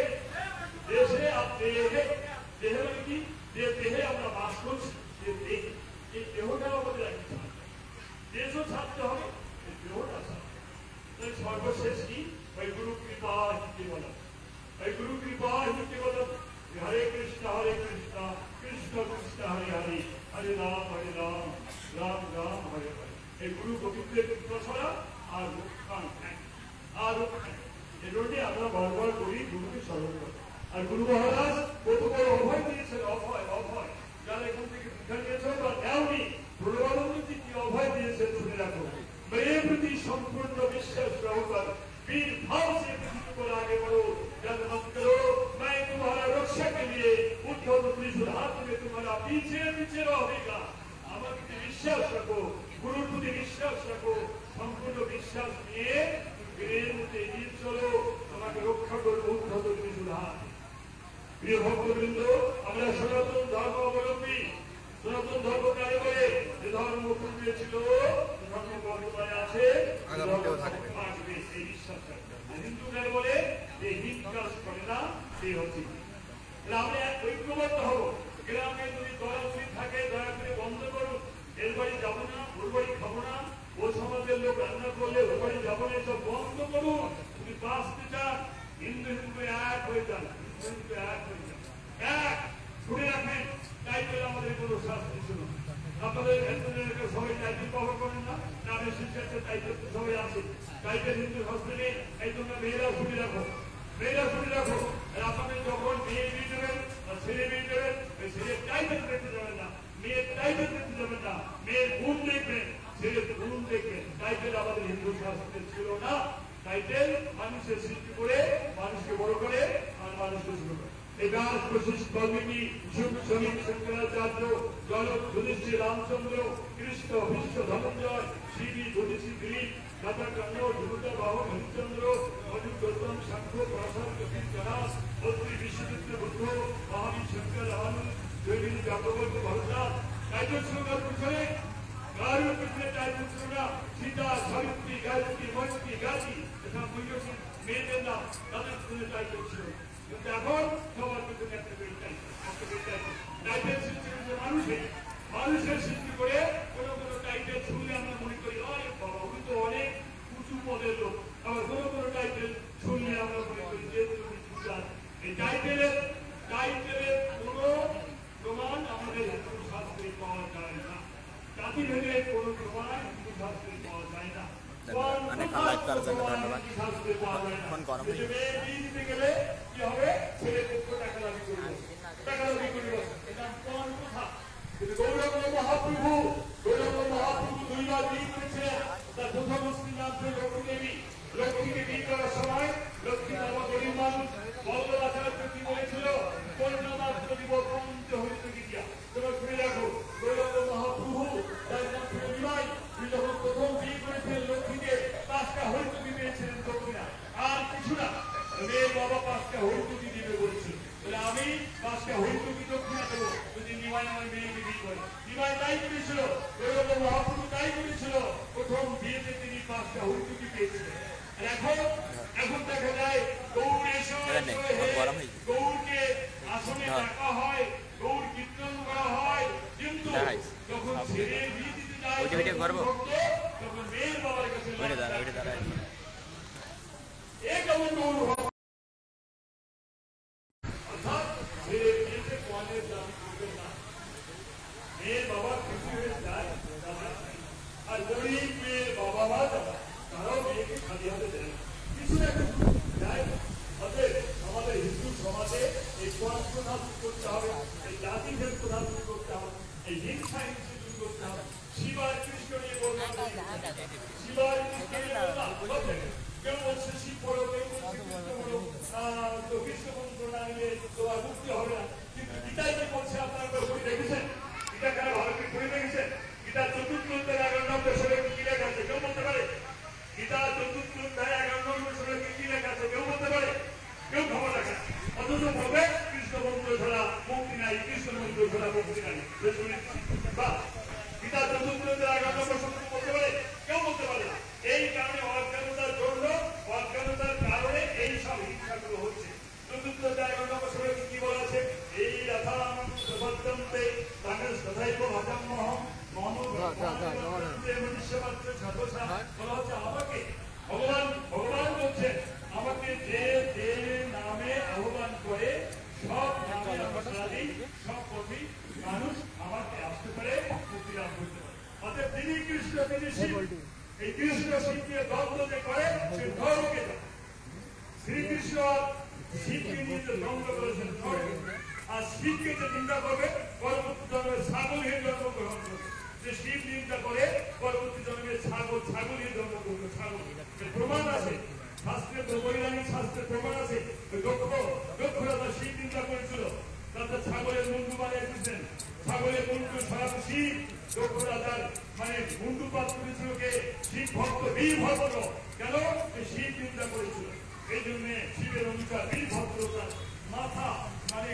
S1: দেশে আর দেহে। দেহে মানে কি? যে দেহে আমরা বাস করছি, যে দেহ, এই দেহটাও আমাদের রাখতে হবে। দেশও ছাড়তে হবে, এই দেহটা ছাড়তে হবে। তাই সর্বশেষ কি? ওই গুরু কৃপা হিতে বলা, ওই গুরু কৃপা হিতে বলা। হরে কৃষ্ণ কৃষ্ণ কৃষ্ণ হরে হরে, হরে রাম রাম রাম হরে হরে। এই গুরু গোবিন্দের কৃপা ছাড়া আর রক্ষণ নাই, আর রক্ষণ। এই জন্য আমরা বারবার করি গুরুকে স্মরণ করি। আর গুরু মহারাজ কত বড় অভয় দিয়েছেন, অভয়। যারা এখান থেকে দীক্ষা নিয়েছে বা নেওনি, প্রণবানন্দজি কি অভয় দিয়েছেন শুনে রাখো। মেয়ের প্রতি সম্পূর্ণ বিশ্বাস গ্রহণ কর, বীর ভাব সে পৃথিবী করে আগে বড় প্রিয় ভক্তবৃন্দ, আমরা সনাতন ধর্ম অবলম্বী। সনাতন ধর্ম কারে বলে? যে ধর্ম পূর্বে ছিল, ধর্ম বর্তমানে আছে, থাকবে, এই বিশ্বাস থাকবে। হিন্দু কারে বলে? যে হিন্দু কাজ করে না, সেই হচ্ছে। আমরা ঐক্যবদ্ধ হব। গ্রামে যদি দয়াগুলি থাকে দয়া করে বন্ধ করুন। এর বাড়ি যাবো না, ওর বাড়ি খাবো না, ও সমাজের লোক রান্না করলে ওর বাড়ি যাবো না, সব বন্ধ করুন। যদি বাঁচতে চান হিন্দু হিন্দু এক হয়ে যান, হিন্দু হিন্দু এক হয়ে যান, এক ধরে রাখেন। টাইটেল আমাদের কোনো শাস্তি ছিল। আপনাদের সবাই টাইটেল কভার করেন না? নামের শিক্ষার্থী টাইটেল সবাই আছে। টাইটেল হিন্দু হসপিটালে এই জন্য মেয়েরা ছুটি রাখো, মেয়েরা ছুটি রাখো। আর আপনাদের যখন মেয়ে বিয়ে দেবেন বা ছেলে বিয়ে দেবেন, ওই ছেলের টাইটেল দেখতে যাবেন না, মেয়ের টাইটেল দেখতে যাবেন না, মেয়ের গুণ দেখবেন, ছেলের গুণ দেখবেন। টাইটেল আমাদের হিন্দু শাস্ত্রে ছিল না। টাইটেল মানুষের সৃষ্টি করে, মানুষকে বড় করে, আর মানুষকে ছোট করে। এই ব্যাস বশিষ্ঠ বাল্মীকি যুগ শ্রমিক শঙ্করাচার্য জনক যুধিষ্ঠির রামচন্দ্র কৃষ্ণ ভীষ্ম ধনঞ্জয় শিবী যুধিষ্ঠি দিলীপ দাদা কর্ণ ধ্রুবতা বাহু হরিশ্চন্দ্র মধু গৌতম সাংখ্য প্রসাদ কপিল জনাস অত্রি বিশ্বমিত্র বুদ্ধ মহাবীর শঙ্কর রামানু জৈমিনী চক্রবর্তী ভরতদাস। টাইটেল শ্লোগান পিছনে কারোর পিছনে টাইটেল ছিল না। সীতা সাবিত্রী গায়ত্রী মৈত্রী গাজী তথা মৈত্রী মেয়েদের নাম, তাদের পিছনে টাইটেল ছিল। কিন্তু এখন সবার পিছনে একটা করে টাইটেল সৃষ্টি করেছে মানুষের। মানুষের সৃষ্টি করে কোনো কোনো টাইটেল শুনলে আমরা মনে করি অনেক বাবা উনি তো অনেক উঁচু পদের লোক। আবার কোনো কোনো টাইটেল শুনলে আমরা মনে করি যে এই টাইটেলের কোনো প্রমাণ আমাদের হিন্দু শাস্ত্রে পাওয়া যায় না। জাতি ভেদে কোনো প্রমাণ হিন্দু শাস্ত্রে পাওয়া যায় না। গেলে কি হবে? ছেলে পক্ষ টাকা দাবি করবে, টাকা দাবি করবে। এটা কোন কথা? গৌরব মহাপ্রভু, গৌরব মহাপ্রভু দুইবার বিয়ে করেছিলেন। তার প্রথম স্ত্রীর নাম ছিল লক্ষ্মী দেবী। লক্ষ্মীকে বিয়ে করার সময় লক্ষ্মী বাবা গরিব মানুষ, বল্লভাচার্য কি বলেছিল? কন্যামাত্র দিব পঞ্চ হইতে গিয়া। তোমরা শুনে রাখো, গৌরব মহাপ্রভু তার নাম ছিল নিমাই। তিনি যখন প্রথম বিয়ে করেছিলেন লক্ষ্মীকে 5টা হরিতুকি পেয়েছিলেন দক্ষিণা, আর কিছু না। মেয়ের বাবা 5টা হরিতুকি দিবে বলেছিল। আমি 5টা হরিতুকি দক্ষিণা দেবো যদি নিমাই আমার মেয়েকে বিয়ে করে। নিমাই তাই করেছিল, গৌরব মহাপ্রভু তাই করেছিল। প্রথম বিয়েতে তিনি 5টা হরিতুকি পেয়েছিলেন। আর এখন দেখা যায় গৌর এসে গৌরকে আসনে ডাকা হয়, গৌর কীর্তন করা হয়, কিন্তু যখন ছেলে বিয়ে দিতে যায় তখন মেয়ের বাবার কাছে কেমন গৌর হয়। অর্থাৎ ছেলে বিয়েতে কোয়ালের দাবি করবেন না, মেয়ের বাবা খুশি হয়ে যায়। আর গরিব মেয়ের বাবা বা দাদা তারাও মেয়েকে খালি হাতে দেয় কিছু না কিছু যায়। অতএব আমাদের হিন্দু সমাজে এই কোয়াল প্রধান করতে হবে, এই জাতি ভেদ প্রধান করতে হবে, এই হিংসা হিংসা দূর করতে হবে। শিবার কৃষ্ণ নিয়ে বললাম, শিবার কৃষ্ণ নিয়ে বললাম, কেউ বলছে শিব বড়, কেউ বলছে কৃষ্ণ বড়, তো কৃষ্ণ মন্ত্র না নিলে তোমার মুক্তি হবে না। কিন্তু গীতাই কি বলছে আপনারা বই দেখেছেন? গীতা কেন ভালো করে পড়ে দেখেছেন? গীতা চতুর্থ অধ্যায় 11 নম্বর শ্লোকে কি লেখা আছে কেউ বলতে পারে? গীতা চতুর্থ অধ্যায় 11 নম্বর শ্লোকে কি লেখা আছে কেউ বলতে পারে? কেউ খবর রাখে। অথচ বলবে কৃষ্ণ মন্ত্র ছাড়া মুক্তি নাই, কৃষ্ণ মন্ত্র ছাড়া মুক্তি নাই। বা গীতা চতুর্থ অধ্যায় 11 নম্বর শ্লোকে বলতে পারে? কেউ বলতে পারে না। এই কারণে অজ্ঞানতার জন্য, অজ্ঞানতার কারণে এই সব হিংসাগুলো হচ্ছে। চতুর্থ অধ্যায় 11 নম্বর শ্লোকে কি বলা আছে? এই যথাম প্রবর্তন্তে তাকে সদাইব ভজম্মহম ভগবান বলছেন আমাকে যে যে নামে আহ্বান করে সব নামে সব পথে মানুষ আমাকে আসতে পারে, মুক্তি লাভ করতে পারে। অর্থাৎ তিনি কৃষ্ণ, তিনি শিব। এই কৃষ্ণ শিবকে দ্বন্দ্ব যে করে সে ধর্মকে দেয়। শ্রীকৃষ্ণ শিবকে নিয়ে যে দ্বন্দ্ব করেছেন ধর্মকে, আর শিবকে যে নিন্দা করবে পরবর্তী জন্মে ছাগল হয়ে জন্মগ্রহণ করবে। যে শিব নিন্দা করে পরবর্তী জন্মে ছাগল হয়ে জন্মগ্রহণ করবে। ছাগল প্রমাণ আছে শাস্ত্রে, বৈরাগিক শাস্ত্রে প্রমাণ আছে। দক্ষরা তার শিব নিন্দা করেছিল, তাদের ছাগলের মুন্ডু বানিয়ে দিচ্ছেন। ছাগলের মুন্ডু সারা শিব, দক্ষরা তার মানে মুন্ডু পাত করেছিল কে? শিব ভক্ত, বীর ভক্ত। কেন? শিব নিন্দা করেছিল। এই জন্য শিবের অনুসার বীর ভক্ত তার মাথা মানে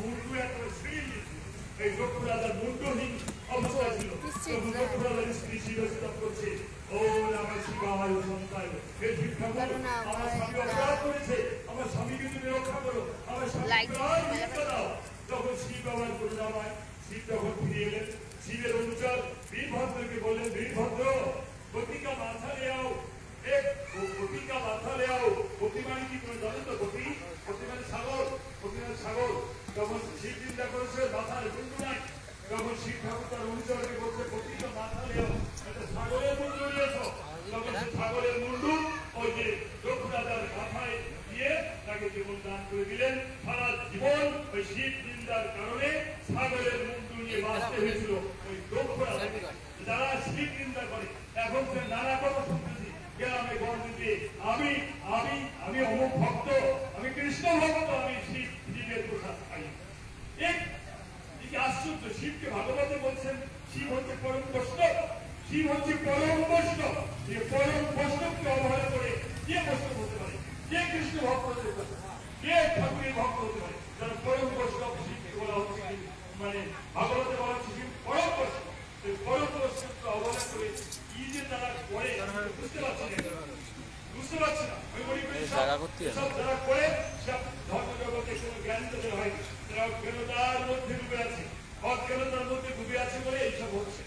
S1: মুন্ডু একটা সিঁড়ি দিয়েছে এই দক্ষ রাজার মুন্ডহীন অবস্থা ছিল দক্ষ রাজার স্ত্রী শিরস্থাপ করছে ও আমার শিবায় সন্তান হে শিক্ষা করো আমার স্বামী অপরাধ করেছে আমার স্বামীকে তুমি রক্ষা করো আমার স্বামীকে দাও তখন শিব আবার করুণাময় শিব যখন ফিরে এলেন শিবের অনুচর বীরভদ্রকে বললেন বীরভদ্র গতিকা মাথা ले आओ एक গতিকা মাথা ले आओ গতি মানে কি তুমি জানো তো গতি গতি মানে সাগর তখন শিব চিন্তা করেছে মাথায় মুন্ডু নাই তখন শিব ঠাকুর তার অনুচরকে বলছে গতিকা মাথা ले आओ এটা সাগরের মুন্ডু নিয়েছো তখন সে সাগরের মুন্ডু ওই যে দক্ষ রাজার মাথায় দিয়ে তাকে জীবন দান করে দিলেন সারা জীবন ওই শিব চিন্তার কারণে সাগরের মুন্ডু নিয়ে বাঁচতে হয়েছিল ওই দক্ষ রাজাকে যারা শিব চিন্তা করে এখন সে নানা কথা শুনতেছি গ্রামে গঞ্জে আমি অমুক ভক্ত আমি কৃষ্ণ ভক্ত আমি শিবের প্রসাদ খাই এক আশ্চর্য শিবকে ভাগবতে বলছেন শিব হচ্ছে পরম বৈষ্ণব শিব হচ্ছে পরম বৈষ্ণব যে পরম বৈষ্ণবকে অবহেলা করে কে বৈষ্ণব হতে পারে কে কৃষ্ণ ভক্ত হতে পারে কে ঠাকুরের ভক্ত হতে পারে যারা পরম বৈষ্ণব শিবকে বলা হচ্ছে মানে ভাগবতে বলা হচ্ছে শিব পরম বৈষ্ণব এই পরম বৈষ্ণবকে অবহেলা করে কি যে তারা করে বুঝতে পারছি না ওই বলি সব যারা করে সব ধর্ম জগতে কোনো জ্ঞান তাদের হয় তারা অজ্ঞানতার মধ্যে ডুবে আছে অজ্ঞানতার মধ্যে ডুবে আছে বলে এইসব হচ্ছে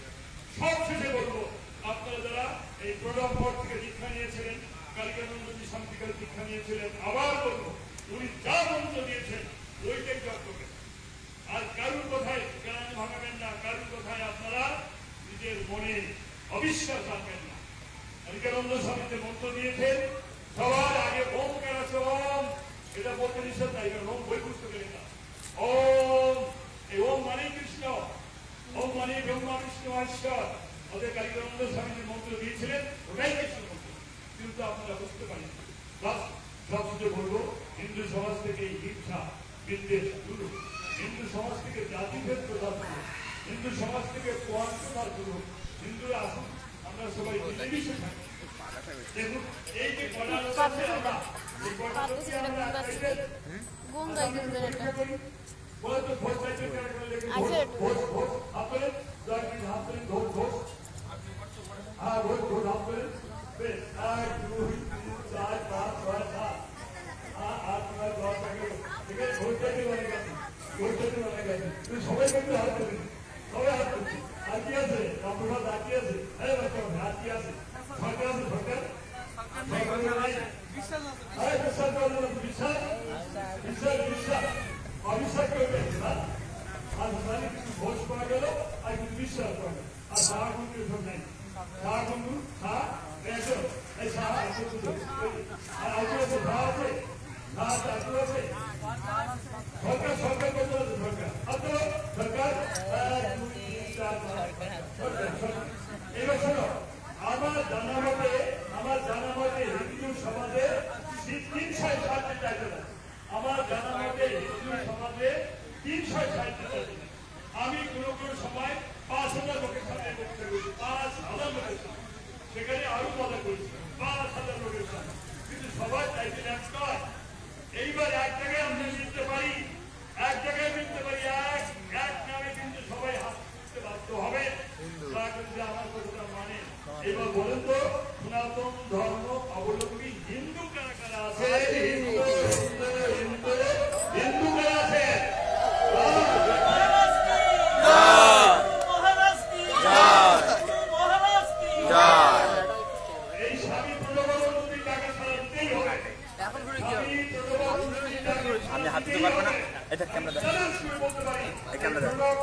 S1: সব শেষে বলবো আপনারা যারা এই প্রণব মঠ থেকে দীক্ষা নিয়েছিলেন কালিকানন্দজি শান্তিকাল দীক্ষা নিয়েছিলেন আবার বলবো উনি যা মন্ত্র দিয়েছেন ওইটাই জপ করবেন আর কারুর কথায় জ্ঞান ভাঙাবেন না কারুর কথায় আপনারা নিজের মনে অবিশ্বাস রাখবেন না কালিকানন্দ স্বামীতে মন্ত্র দিয়েছেন সবার আগে ওম কেন ওম এটা বলতে নিষেধ নাই কারণ ওম বই বুঝতে পেরে না ওম এই ওম মানে কৃষ্ণ ওম মানে ব্রহ্মা বিষ্ণু ঈশ্বর ওদের কালিকানন্দ স্বামীজি মন্ত্র দিয়েছিলেন ওটাই কৃষ্ণ মন্ত্র কিন্তু আপনারা বুঝতে পারেন সবচেয়ে বলবো হিন্দু সমাজ থেকে এই হিংসা বিদ্বেষ দূর হিন্দু সমাজ থেকে জাতিভেদ প্রদান করুন হিন্দু সমাজ থেকে কোয়ান প্রদান করুন হিন্দুরা আসুন আমরা সবাই মিলেমিশে থাকি দেখুন এই যে কড়া লোক আছে আমরা এই কড়া লোককে আমরা বলে তো ভোট চাইতে ভোট আপনাদের ভোট হ্যাঁ ভোট আপনাদের বেশ 1 2 3 4 5 6 7 8 9 10 ঠিক আছে ভোট চাইতে বলে গেছে তুই সবাই কিন্তু হাত করবি সবাই হাত করছি আর কি আছে আপনারা দাঁড়ি আছে এই বাচ্চা হাত কি আছে সরকার আছে সরকার অবিশ্বাস করবে না আর কিছু ভোজ করা গেল আর কিছু বিশ্বাস করবে আর সারা বন্ধু সব নেই সারা বন্ধু এই সারা আর আছে সরকার করতে হবে সরকার এবার শোনো আমার জানা মতে হিন্দু সমাজে 360 টাইটেল আছে আমার জানা মতে হিন্দু সমাজে 360 টাইটেল আমি কোনো সময় 5,000 লোকের সামনে বক্তব্য করেছি 5,000 লোকের সামনে সেখানে আরো কথা করেছি 5,000 লোকের সামনে কিন্তু সবার টাইটেল একটাই এইবার এক জায়গায় আমরা মিলতে পারি এক নামে কিন্তু সবাই হাত তুলতে বাধ্য হবে আমার কথাটা মানে এবার বলেন তো সনাতন ধর্ম অবলম্বী হিন্দু কারা কারা আছে হিন্দু কারা আছে এই স্বামী প্রণবাবতী টাকা ছাড়া দিতেই হবে
S2: আমি হাত দিতে পারবো না এটা ক্যামেরা দাও এই ক্যামেরা দাও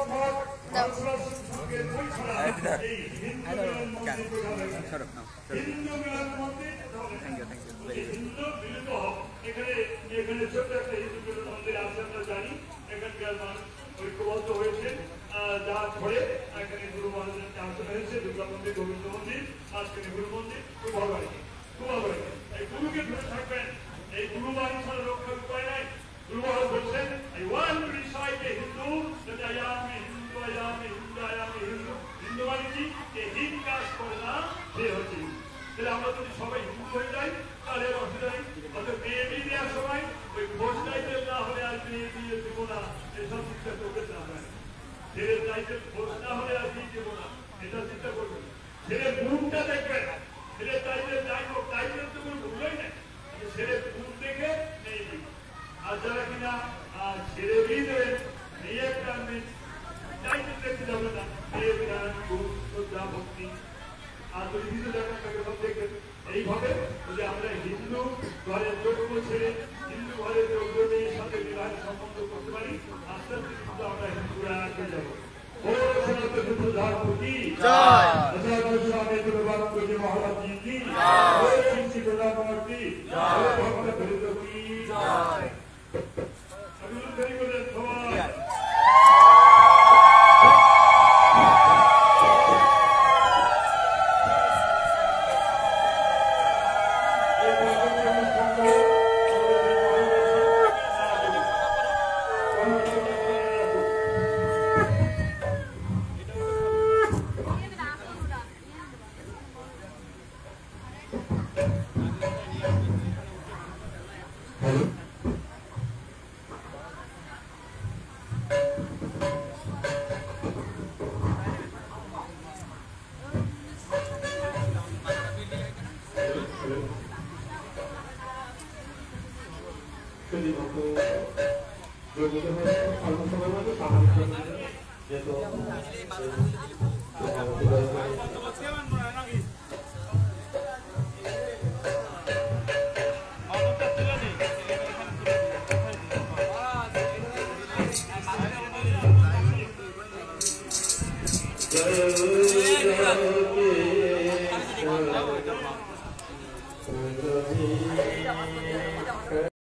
S1: এখানে ছোট্ট একটা হিন্দু মন্দির আছে আমরা জানি এখানকার মানুষ ঐক্যবদ্ধ হয়েছে যা ধরে এখানে গুরু মহারাজের আসন হয়েছে দুর্গা মন্দির গোবিন্দ মন্দির আজকের গুরু মন্দির খুব ভালো হয়েছে এই গুরুকে ধরে থাকবেন এই গুরু বাণী ছাড়া রক্ষার উপায় নাই গুরু মহারাজ বলছেন I want to recite a Hindu that I am a Hindu, I am a Hindu, I am a Hindu. Hindu মানে কি হিন্দু কাজ করে না সে হচ্ছে তাহলে আমরা যদি সবাই হিন্দু হয়ে যাই তাহলে অসুবিধা নেই অত মেয়ে দেওয়ার সময় ওই ভোট চাইতে না হলে আর মেয়ে দিয়ে দেবো না এসব আর যারা কিনা ছেড়ে দিয়ে দেবেন এই একটা চাইতে দেখতে যাবে না এই বিধান শ্রদ্ধা ভক্তি আর যদি হিন্দু দেখেন তাকে সব দেখবেন এইভাবে যদি আমরা হিন্দু ঘরের যোগ্য ছেড়ে হিন্দু ঘরের যোগ্য মেয়ের সাথে বিবাহের সম্বন্ধ করতে পারি আস্তে আস্তে কিন্তু আমরা হিন্দুরা আগে যাবো हिंदू धर्म की महाराज जी की प्रधानमंत्री
S3: जय